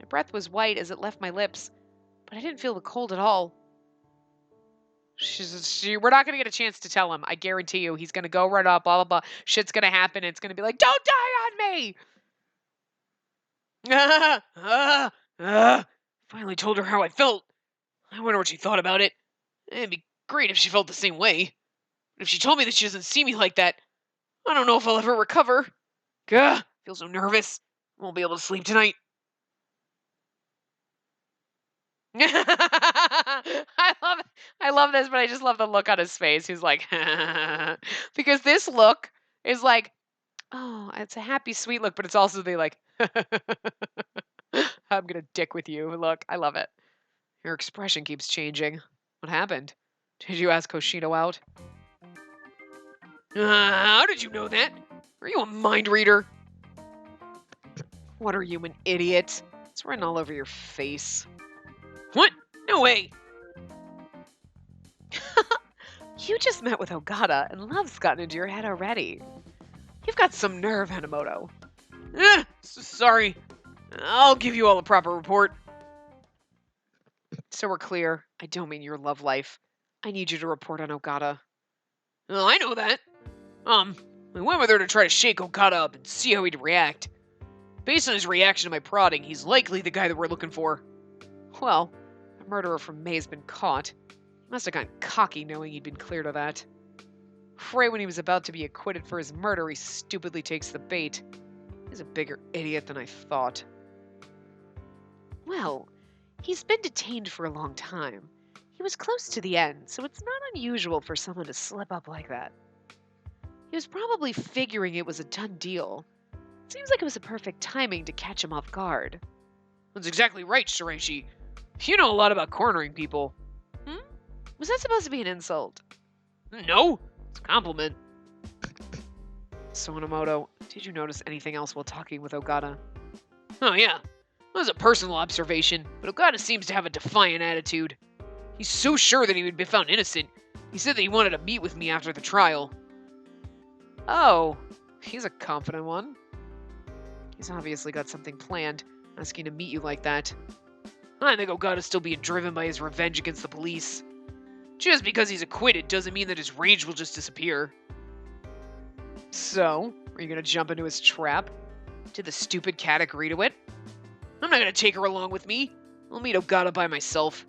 My breath was white as it left my lips, but I didn't feel the cold at all. We're not going to get a chance to tell him. I guarantee you. He's going to go right up, blah, blah, blah. Shit's going to happen. It's going to be like, don't die on me! Finally told her how I felt. I wonder what she thought about it. It'd be great if she felt the same way. But if she told me that she doesn't see me like that, I don't know if I'll ever recover. Gah, feel so nervous. Won't be able to sleep tonight. I love this, but I just love the look on his face. He's like, because this look is like, oh, it's a happy, sweet look, but it's also the like, I'm gonna dick with you look. I love it. Your expression keeps changing. What happened? Did you ask Hoshino out? How did you know that? Are you a mind reader? What are you, an idiot? It's written all over your face. What? No way! You just met with Ogata, and love's gotten into your head already. You've got some nerve, Hanamoto. Sorry. I'll give you all a proper report. So we're clear, I don't mean your love life. I need you to report on Ogata. Oh, I know that. I went with her to try to shake Ogata up and see how he'd react. Based on his reaction to my prodding, he's likely the guy that we're looking for. Well, the murderer from May has been caught. He must have gotten cocky knowing he'd been cleared of that. Right when he was about to be acquitted for his murder, he stupidly takes the bait. He's a bigger idiot than I thought. Well, he's been detained for a long time. He was close to the end, so it's not unusual for someone to slip up like that. He was probably figuring it was a done deal. Seems like it was a perfect timing to catch him off guard. That's exactly right, Shiraishi. You know a lot about cornering people. Was that supposed to be an insult? No, it's a compliment. Sonomoto, did you notice anything else while talking with Ogata? Oh yeah, that was a personal observation, but Ogata seems to have a defiant attitude. He's so sure that he would be found innocent. He said that he wanted to meet with me after the trial. Oh, he's a confident one. He's obviously got something planned, asking to meet you like that. I think Ogata's still being driven by his revenge against the police. Just because he's acquitted doesn't mean that his rage will just disappear. So, are you gonna jump into his trap? Did the stupid cat agree to it? I'm not gonna take her along with me. I'll meet Ogata by myself.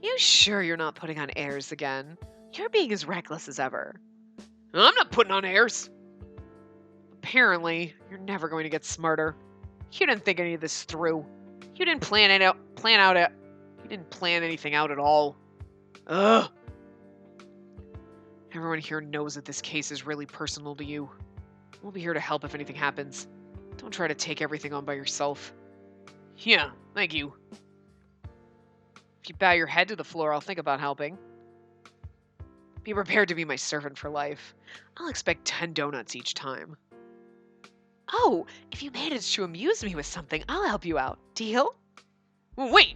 You sure you're not putting on airs again? You're being as reckless as ever. I'm not putting on airs. Apparently, you're never going to get smarter. You didn't think any of this through. You didn't plan anything out at all. Ugh. Everyone here knows that this case is really personal to you. We'll be here to help if anything happens. Don't try to take everything on by yourself. Yeah, thank you. If you bow your head to the floor, I'll think about helping. Be prepared to be my servant for life. I'll expect 10 donuts each time. Oh, if you manage to amuse me with something, I'll help you out. Deal? Wait,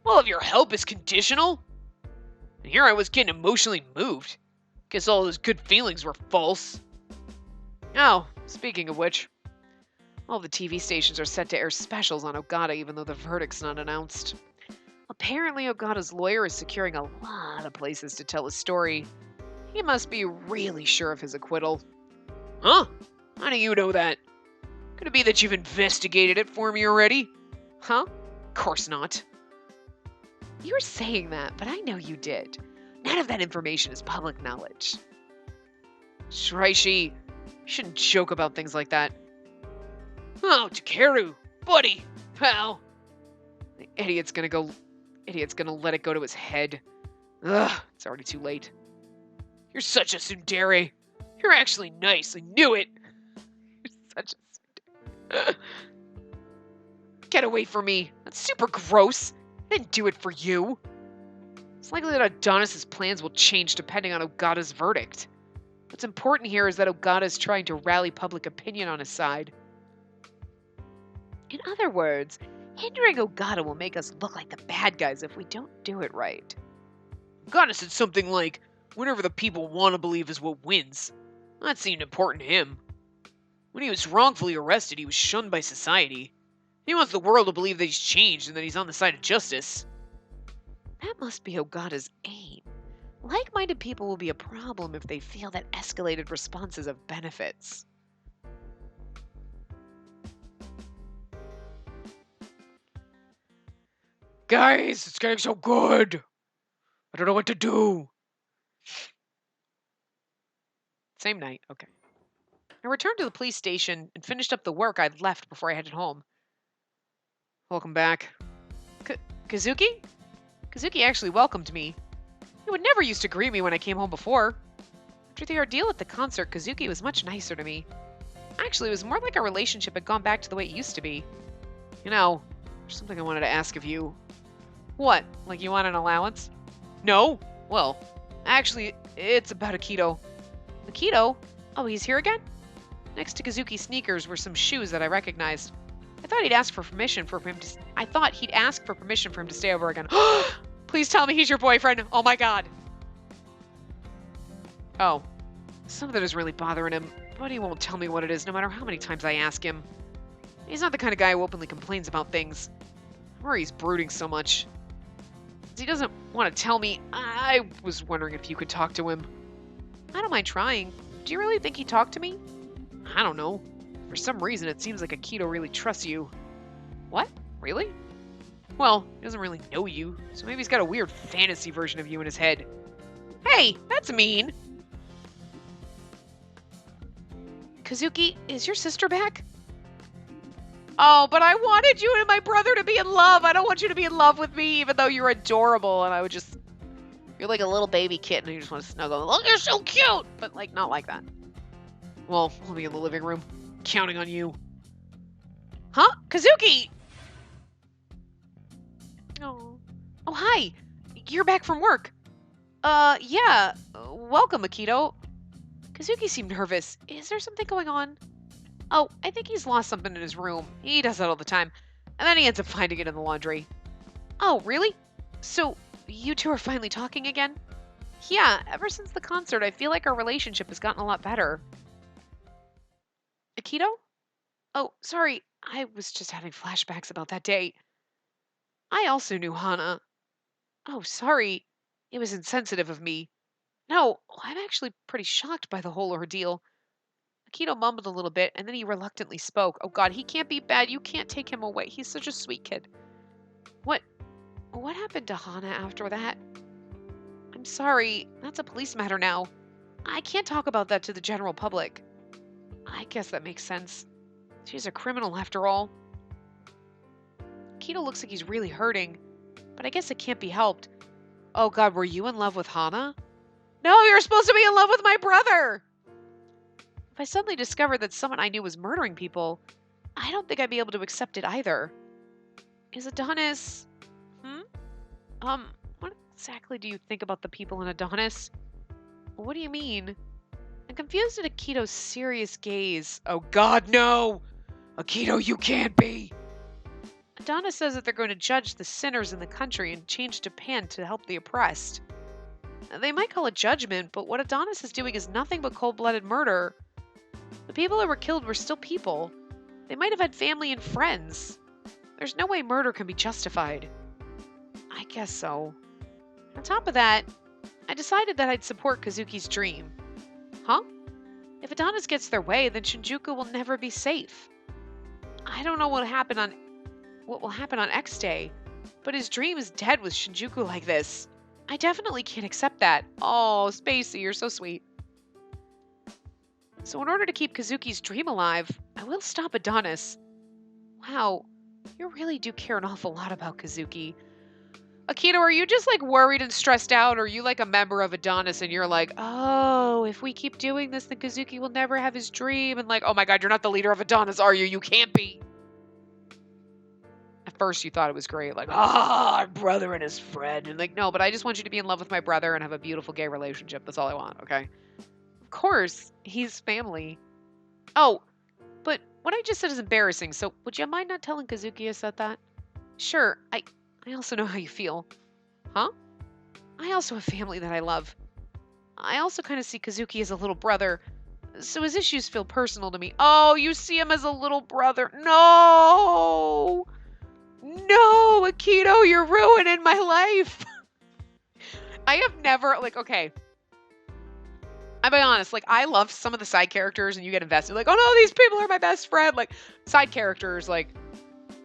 all of your help is conditional? And here I was getting emotionally moved. Guess all those good feelings were false. Oh, speaking of which, all the TV stations are set to air specials on Ogata even though the verdict's not announced. Apparently, Ogata's lawyer is securing a lot of places to tell his story. He must be really sure of his acquittal. Huh? How do you know that? Could it be that you've investigated it for me already? Huh? Of course not. You're saying that, but I know you did. None of that information is public knowledge. Shiraishi, you shouldn't joke about things like that. Oh, Takeru, buddy, pal. The idiot's gonna let it go to his head. Ugh, it's already too late. You're such a tsundere. You're actually nice, I knew it. You're such a tsundere. Get away from me. That's super gross. I didn't do it for you. It's likely that Adonis's plans will change depending on Ogata's verdict. What's important here is that Ogata is trying to rally public opinion on his side. In other words, hindering Ogata will make us look like the bad guys if we don't do it right. Ogata said something like, whatever the people want to believe is what wins. That seemed important to him. When he was wrongfully arrested, he was shunned by society. He wants the world to believe that he's changed and that he's on the side of justice. That must be Ogata's aim. Like-minded people will be a problem if they feel that escalated responses have benefits. Guys, it's getting so good. I don't know what to do. Same night, okay. I returned to the police station and finished up the work I'd left before I headed home. Welcome back. Kazuki? Kazuki actually welcomed me. He would never used to greet me when I came home before. After the ordeal at the concert, Kazuki was much nicer to me. Actually, it was more like our relationship had gone back to the way it used to be. You know, there's something I wanted to ask of you. What? Like you want an allowance? No? Well, actually, it's about Akito. Akito? Oh, he's here again? Next to Kazuki's sneakers were some shoes that I recognized. I thought he'd ask for permission for him to stay over again. Please tell me he's your boyfriend. Oh my god. Oh. Something is really bothering him, but he won't tell me what it is no matter how many times I ask him. He's not the kind of guy who openly complains about things. I'm worried he's brooding so much. Since he doesn't want to tell me, I was wondering if you could talk to him. I don't mind trying. Do you really think he'd talk to me? I don't know. For some reason, it seems like Akito really trusts you. What? Really? Well, he doesn't really know you, so maybe he's got a weird fantasy version of you in his head. Hey, that's mean. Kazuki, is your sister back? Oh, but I wanted you and my brother to be in love. I don't want you to be in love with me, even though you're adorable. And I would just, you're like a little baby kitten and you just want to snuggle. Look, you're so cute. But like, not like that. Well, we'll be in the living room, counting on you. Huh? Kazuki! Oh. Oh, hi. You're back from work. Yeah. Welcome, Akito. Kazuki seemed nervous. Is there something going on? Oh, I think he's lost something in his room. He does that all the time. And then he ends up finding it in the laundry. Oh, really? So, you two are finally talking again? Yeah, ever since the concert, I feel like our relationship has gotten a lot better. Akito? Oh, sorry. I was just having flashbacks about that day. I also knew Hana. Oh, sorry. It was insensitive of me. No, I'm actually pretty shocked by the whole ordeal. Akito mumbled a little bit, and then he reluctantly spoke. Oh god, he can't be bad. You can't take him away. He's such a sweet kid. What what happened to Hana after that? I'm sorry. That's a police matter now. I can't talk about that to the general public. I guess that makes sense. She's a criminal after all. Akito looks like he's really hurting, but I guess it can't be helped. Oh god, were you in love with Hana? No, you're supposed to be in love with my brother! If I suddenly discovered that someone I knew was murdering people, I don't think I'd be able to accept it either. Is Adonis... Hmm? What exactly do you think about the people in Adonis? What do you mean? I'm confused at Akito's serious gaze. Oh god, no! Akito, you can't be! Adonis says that they're going to judge the sinners in the country and change Japan to help the oppressed. They might call it judgment, but what Adonis is doing is nothing but cold-blooded murder. The people that were killed were still people. They might have had family and friends. There's no way murder can be justified. I guess so. On top of that, I decided that I'd support Kazuki's dream. Huh? If Adonis gets their way, then Shinjuku will never be safe. I don't know what will happen on X Day, but his dream is dead with Shinjuku like this. I definitely can't accept that. Oh, Spacey, you're so sweet. So in order to keep Kazuki's dream alive, I will stop Adonis. Wow, you really do care an awful lot about Kazuki. Akito, are you just like worried and stressed out, or are you like a member of Adonis and you're like, oh, if we keep doing this, then Kazuki will never have his dream, and like, oh my god, you're not the leader of Adonis, are you? You can't be. At first you thought it was great, like, our brother and his friend, and like, no, but I just want you to be in love with my brother and have a beautiful gay relationship. That's all I want, okay? Of course, he's family. Oh, but what I just said is embarrassing, so would you mind not telling Kazuki I said that? Sure, I also know how you feel. Huh? I also have family that I love. I also kind of see Kazuki as a little brother, so his issues feel personal to me. Oh, you see him as a little brother. No! No, Akito, you're ruining my life. I have never, like, okay. I'll be honest, like, I love some of the side characters and you get invested. Like, oh no, these people are my best friend. Like, side characters, like,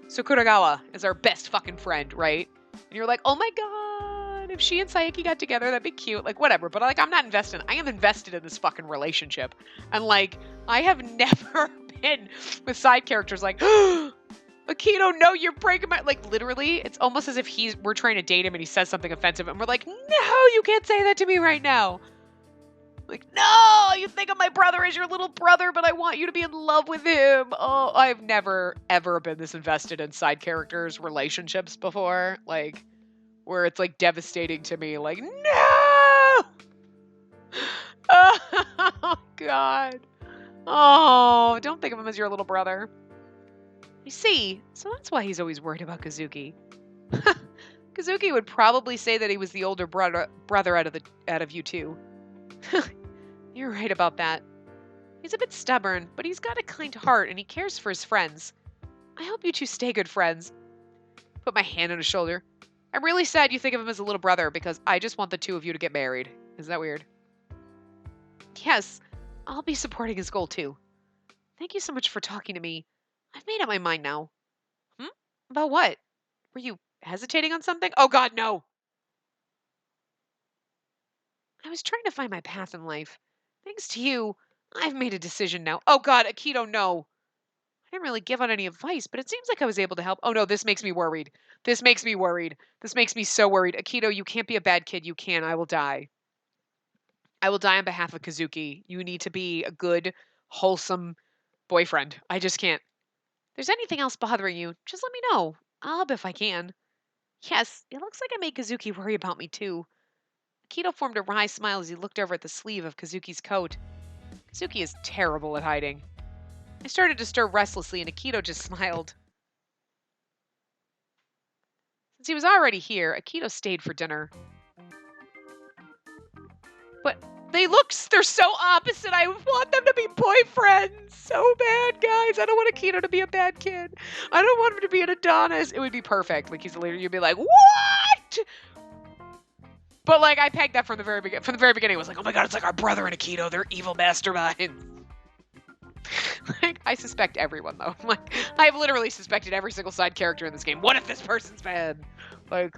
Sakuragawa is our best fucking friend, right? And you're like, oh my god, if she and Saeki got together, that'd be cute. Like, whatever. But, like, I'm not invested. I am invested in this fucking relationship. And, like, I have never been with side characters like, Akito, no, you're breaking my... Like, literally, it's almost as if we're trying to date him and he says something offensive. And we're like, no, you can't say that to me right now. Like, no, you think of my brother as your little brother, but I want you to be in love with him. Oh, I've never, ever been this invested in side characters' relationships before. Like, where it's, like, devastating to me. Like, no! Oh, God. Oh, don't think of him as your little brother. You see, so that's why he's always worried about Kazuki. Kazuki would probably say that he was the older brother out of you two. You're right about that. He's a bit stubborn, but he's got a kind heart and he cares for his friends. I hope you two stay good friends. Put my hand on his shoulder. I'm really sad you think of him as a little brother because I just want the two of you to get married. Is that weird? Yes, I'll be supporting his goal too. Thank you so much for talking to me. I've made up my mind now. Hmm? About what? Were you hesitating on something? Oh God, no. I was trying to find my path in life. Thanks to you, I've made a decision now. Oh God, Akito, no. I didn't really give out any advice, but it seems like I was able to help. Oh no, this makes me worried. This makes me worried. This makes me so worried. Akito, you can't be a bad kid. You can. I will die. I will die on behalf of Kazuki. You need to be a good, wholesome boyfriend. I just can't. If there's anything else bothering you, just let me know. I'll help if I can. Yes, it looks like I made Kazuki worry about me too. Akito formed a wry smile as he looked over at the sleeve of Kazuki's coat. Kazuki is terrible at hiding. I started to stir restlessly, and Akito just smiled. Since he was already here, Akito stayed for dinner. But they're so opposite. I want them to be boyfriends so bad, guys. I don't want Akito to be a bad kid. I don't want him to be an Adonis. It would be perfect. Like, he's a leader. You'd be like, what? But like, I pegged that from the very beginning. From the very beginning, it was like, oh my god, it's like our brother and Akito. They're evil masterminds. Like, I suspect everyone though. Like, I've literally suspected every single side character in this game. What if this person's bad? Like,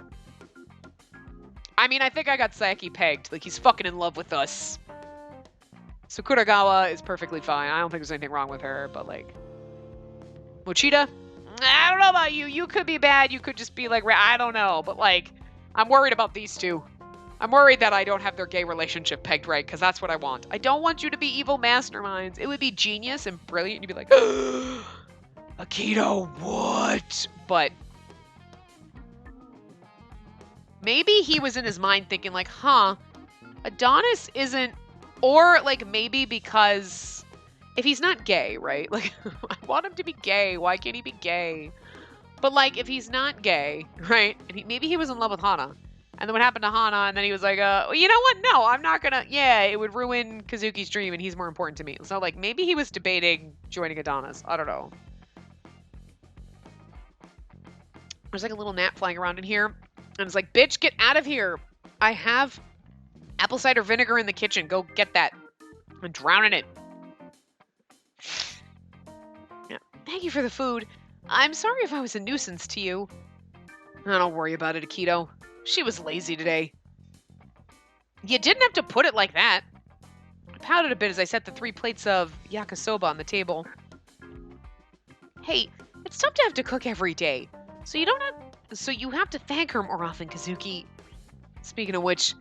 I mean, I think I got Saeki pegged. Like, he's fucking in love with us. Sakuragawa is perfectly fine. I don't think there's anything wrong with her, but like, Mochida, I don't know about you. You could be bad. You could just be like, I don't know. But like, I'm worried about these two. I'm worried that I don't have their gay relationship pegged right, because that's what I want. I don't want you to be evil masterminds. It would be genius and brilliant. You'd be like, Akito, what? But maybe he was in his mind thinking like, Adonis isn't, or like maybe because if he's not gay, right? Like, I want him to be gay. Why can't he be gay? But like, if he's not gay, right? And maybe he was in love with Hana. And then what happened to Hana? And then he was like, well, you know what? No, I'm not gonna. Yeah, it would ruin Kazuki's dream, and he's more important to me. So like, maybe he was debating joining Adonis. I don't know. There's like a little gnat flying around in here, and it's like, bitch, get out of here! I have apple cider vinegar in the kitchen. Go get that. I'm drowning it. Yeah. Thank you for the food. I'm sorry if I was a nuisance to you. Don't worry about it, Akito. She was lazy today. You didn't have to put it like that. I pouted a bit as I set the 3 plates of yakisoba on the table. Hey, it's tough to have to cook every day. So you have to thank her more often, Kazuki. Speaking of which,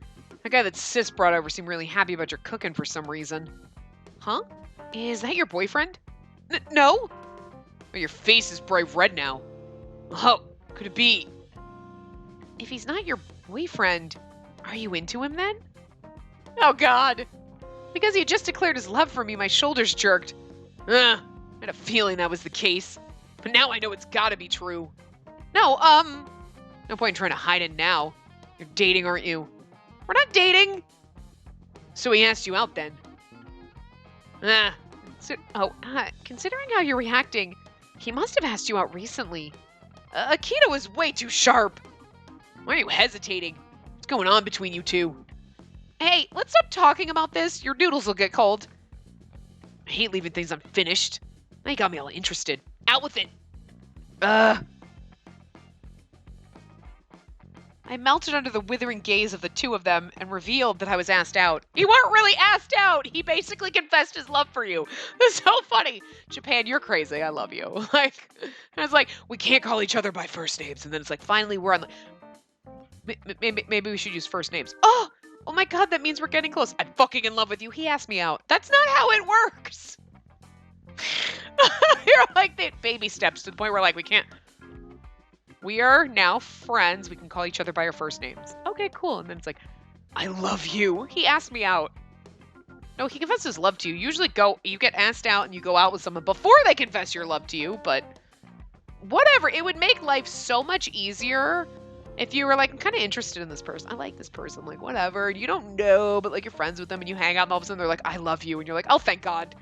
that guy that Sis brought over seemed really happy about your cooking for some reason. Huh? Is that your boyfriend? No? Oh, your face is bright red now. Oh, could it be? If he's not your boyfriend, are you into him then? Oh god! Because he just declared his love for me, my shoulders jerked. I had a feeling that was the case. But now I know it's gotta be true. No point in trying to hide it now. You're dating, aren't you? We're not dating! So he asked you out then. Considering how you're reacting, he must have asked you out recently. Akito was way too sharp. Why are you hesitating? What's going on between you two? Hey, let's stop talking about this. Your noodles will get cold. I hate leaving things unfinished. Now you got me all interested. Out with it. I melted under the withering gaze of the two of them and revealed that I was asked out. You weren't really asked out. He basically confessed his love for you. That's so funny. Japan, you're crazy. I love you. Like, and it's like, we can't call each other by first names. And then it's like, finally, we're on the... Maybe we should use first names. Oh my god, that means we're getting close. I'm fucking in love with you. He asked me out. That's not how it works. You're like the baby steps to the point where like, we can't... We are now friends. We can call each other by our first names. Okay, cool. And then it's like, I love you. He asked me out. No, he confessed his love to you. Usually you get asked out and you go out with someone before they confess your love to you, but whatever. It would make life so much easier if you were like, I'm kind of interested in this person. I like this person. Like, whatever. You don't know, but like you're friends with them and you hang out and all of a sudden they're like, I love you. And you're like, oh, thank God.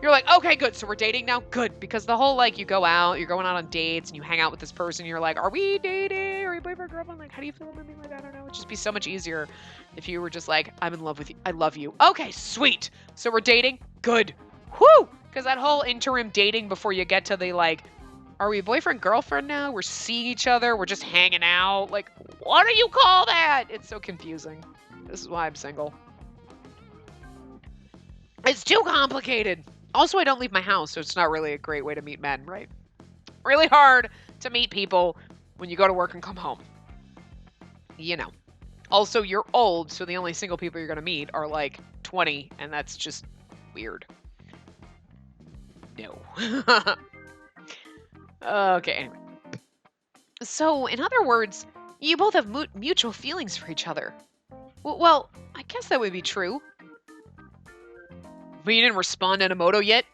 You're like, okay, good. So we're dating now? Good. Because the whole, like, you're going out on dates and you hang out with this person. You're like, are we dating? Are you boyfriend, girlfriend? Like, how do you feel about me? Like, I don't know. It'd just be so much easier if you were just like, I'm in love with you. I love you. Okay, sweet. So we're dating? Good. Whew. Because that whole interim dating before you get to the, like, are we boyfriend-girlfriend now? We're seeing each other. We're just hanging out. Like, what do you call that? It's so confusing. This is why I'm single. It's too complicated. Also, I don't leave my house, so it's not really a great way to meet men, right? Really hard to meet people when you go to work and come home. You know. Also, you're old, so the only single people you're going to meet are like 20, and that's just weird. No. Okay, anyway. So, in other words, you both have mutual feelings for each other. Well, I guess that would be true. But you didn't respond to Enomoto yet?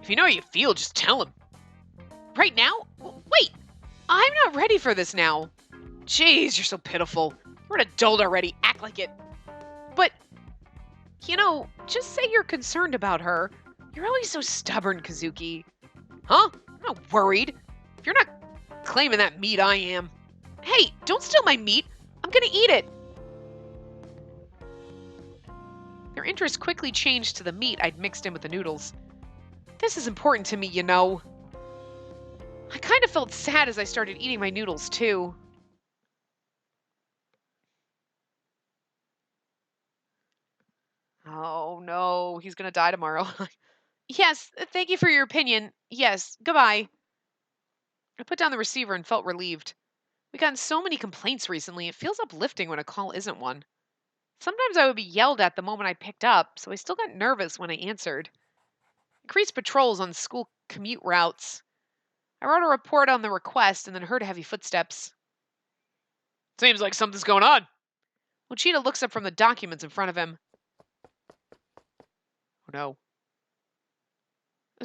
If you know how you feel, just tell him. Right now? Wait! I'm not ready for this now. Jeez, you're so pitiful. You're an adult already. Act like it. But, just say you're concerned about her. You're always so stubborn, Kazuki. Huh? I'm not worried. If you're not claiming that meat, I am. Hey, don't steal my meat. I'm gonna eat it. Their interest quickly changed to the meat I'd mixed in with the noodles. This is important to me, I kind of felt sad as I started eating my noodles, too. Oh, no. He's gonna die tomorrow. Yes, thank you for your opinion. Yes, goodbye. I put down the receiver and felt relieved. We've gotten so many complaints recently, it feels uplifting when a call isn't one. Sometimes I would be yelled at the moment I picked up, so I still got nervous when I answered. Increased patrols on school commute routes. I wrote a report on the request and then heard heavy footsteps. Seems like something's going on. Uchida looks up from the documents in front of him. Oh no.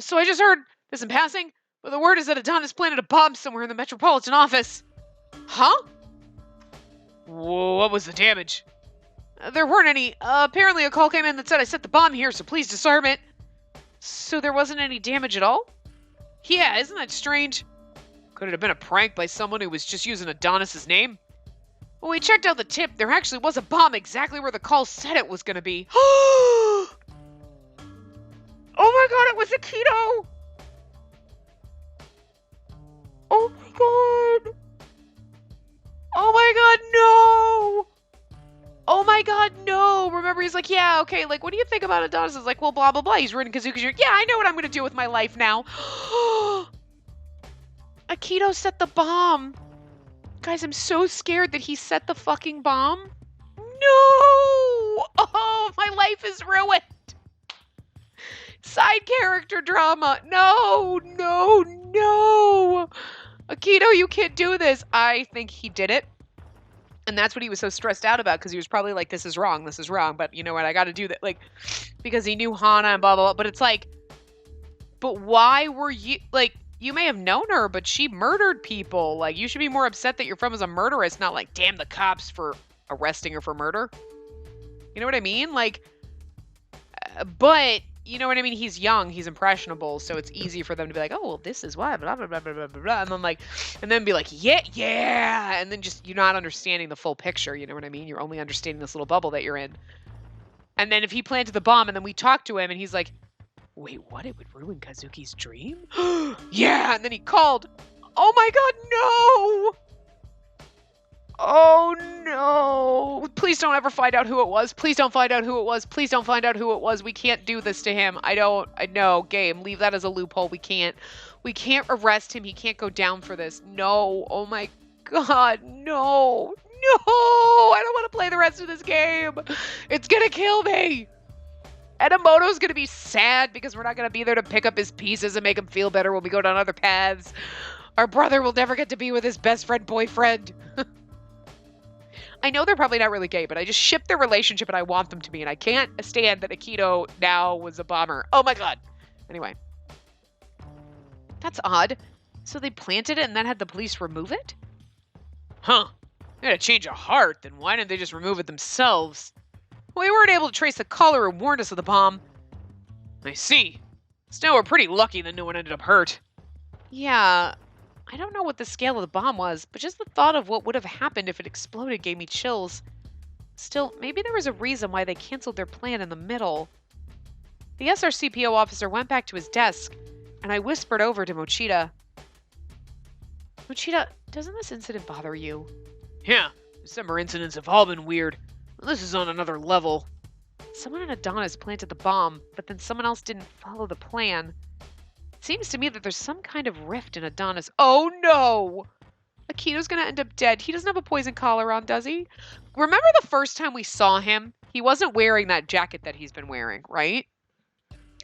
So I just heard this in passing, but the word is that Adonis planted a bomb somewhere in the Metropolitan office. Huh? Whoa, what was the damage? There weren't any. Apparently a call came in that said I set the bomb here, so please disarm it. So there wasn't any damage at all? Yeah, isn't that strange? Could it have been a prank by someone who was just using Adonis's name? When we checked out the tip, there actually was a bomb exactly where the call said it was going to be. Oh my god, it was Akito! Oh my god! Oh my god, no! Oh my god, no! Remember, he's like, yeah, okay, like, what do you think about Adonis? It's like, well, blah, blah, blah. He's ruining Kazuki's year. Yeah, I know what I'm gonna do with my life now. Akito set the bomb. Guys, I'm so scared that he set the fucking bomb. No! Oh, my life is ruined. Side character drama. No, no, no. Akito, you can't do this. I think he did it. And that's what he was so stressed out about, because he was probably like, this is wrong, but you know what, I gotta do that, like, because he knew Hana and blah, blah, blah, but it's like, but why were you, like, you may have known her, but she murdered people, like, you should be more upset that your friend was a murderess, not like, damn the cops for arresting her for murder. You know what I mean? Like, but, you know what I mean? He's young, he's impressionable, so it's easy for them to be like, oh, well, this is why, blah, blah, blah, blah, blah, blah, blah, and then like, and then be like, yeah, and then just, you're not understanding the full picture, you know what I mean? You're only understanding this little bubble that you're in. And then if he planted the bomb, and then we talked to him, and he's like, wait, what? It would ruin Kazuki's dream? Yeah, and then he called, oh my god, no! Oh no! Please don't ever find out who it was. Please don't find out who it was. Please don't find out who it was. We can't do this to him. I know, game. Leave that as a loophole. We can't arrest him. He can't go down for this. No. Oh my god. No. No! I don't want to play the rest of this game. It's gonna kill me. Enomoto's gonna be sad because we're not gonna be there to pick up his pieces and make him feel better when we go down other paths. Our brother will never get to be with his best friend boyfriend. I know they're probably not really gay, but I just ship their relationship and I want them to be, and I can't stand that Akito now was a bomber. Oh my god. Anyway. That's odd. So they planted it and then had the police remove it? Huh. They had a change of heart, then why didn't they just remove it themselves? We weren't able to trace the caller who warned us of the bomb. I see. Still, we're pretty lucky that no one ended up hurt. Yeah, I don't know what the scale of the bomb was, but just the thought of what would have happened if it exploded gave me chills. Still, maybe there was a reason why they canceled their plan in the middle. The SRCPO officer went back to his desk, and I whispered over to Mochita, Mochita, doesn't this incident bother you? Yeah, December incidents have all been weird. This is on another level. Someone in Adonis planted the bomb, but then someone else didn't follow the plan. It seems to me that there's some kind of rift in Adonis. Oh no! Akito's gonna end up dead. He doesn't have a poison collar on, does he? Remember the first time we saw him? He wasn't wearing that jacket that he's been wearing, right?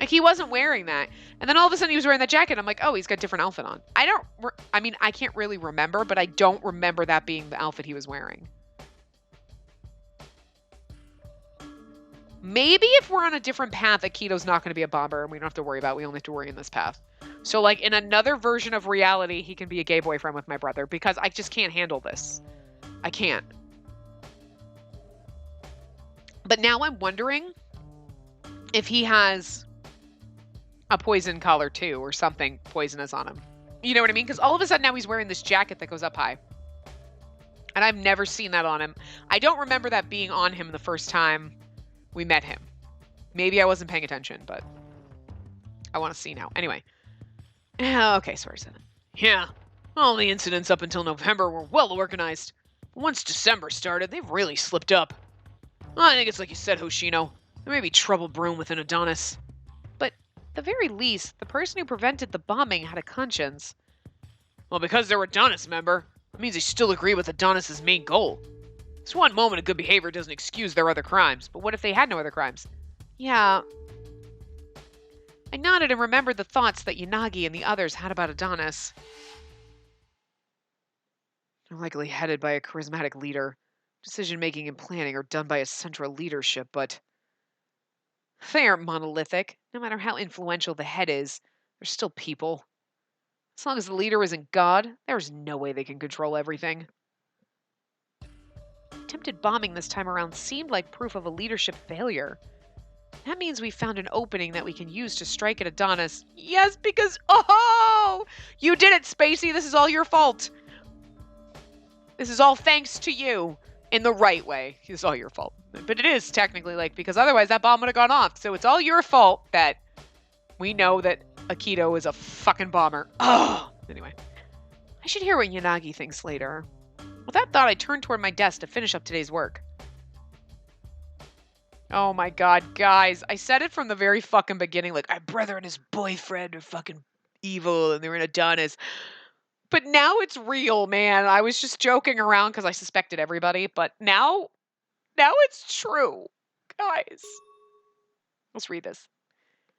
Like, he wasn't wearing that. And then all of a sudden he was wearing that jacket. I'm like, oh, he's got a different outfit on. I mean, I can't really remember, but I don't remember that being the outfit he was wearing. Maybe if we're on a different path, Akito's not going to be a bomber and we don't have to worry about it. We only have to worry in this path. So, like, in another version of reality, he can be a gay boyfriend with my brother because I just can't handle this. I can't. But now I'm wondering if he has a poison collar too or something poisonous on him. You know what I mean? Because all of a sudden now he's wearing this jacket that goes up high. And I've never seen that on him. I don't remember that being on him the first time we met him. Maybe I wasn't paying attention, but I want to see now. Anyway. Okay, sorry, Seven. Yeah, all the incidents up until November were well organized. But once December started, they've really slipped up. I think it's like you said, Hoshino. There may be trouble brewing within Adonis. But at the very least, the person who prevented the bombing had a conscience. Well, because they're Adonis member, that means they still agree with Adonis's main goal. This one moment of good behavior doesn't excuse their other crimes. But what if they had no other crimes? Yeah. I nodded and remembered the thoughts that Yanagi and the others had about Adonis. They're likely headed by a charismatic leader. Decision-making and planning are done by a central leadership, but they aren't monolithic. No matter how influential the head is, they're still people. As long as the leader isn't God, there's no way they can control everything. Attempted bombing this time around seemed like proof of a leadership failure. That means we found an opening that we can use to strike at Adonis. Yes, because, oh, you did it, Spacey. This is all your fault. This is all thanks to you in the right way. It's all your fault. But it is technically, like, because otherwise that bomb would have gone off. So it's all your fault that we know that Akito is a fucking bomber. Oh, anyway. I should hear what Yanagi thinks later. With that thought, I turned toward my desk to finish up today's work. Oh my god, guys. I said it from the very fucking beginning, like, my brother and his boyfriend are fucking evil and they're in Adonis. But now it's real, man. I was just joking around because I suspected everybody, but now it's true. Guys. Let's read this.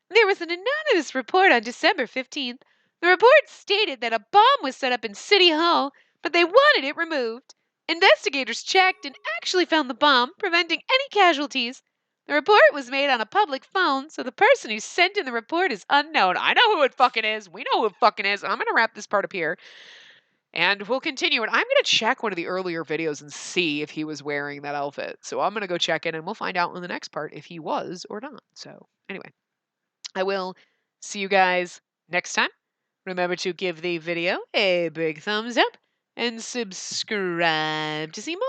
There was an anonymous report on December 15th. The report stated that a bomb was set up in City Hall, but they wanted it removed. Investigators checked and actually found the bomb, preventing any casualties. The report was made on a public phone, so the person who sent in the report is unknown. I know who it fucking is. We know who it fucking is. I'm going to wrap this part up here. And we'll continue. And I'm going to check one of the earlier videos and see if he was wearing that outfit. So I'm going to go check it and we'll find out in the next part if he was or not. So anyway, I will see you guys next time. Remember to give the video a big thumbs up and subscribe to see more.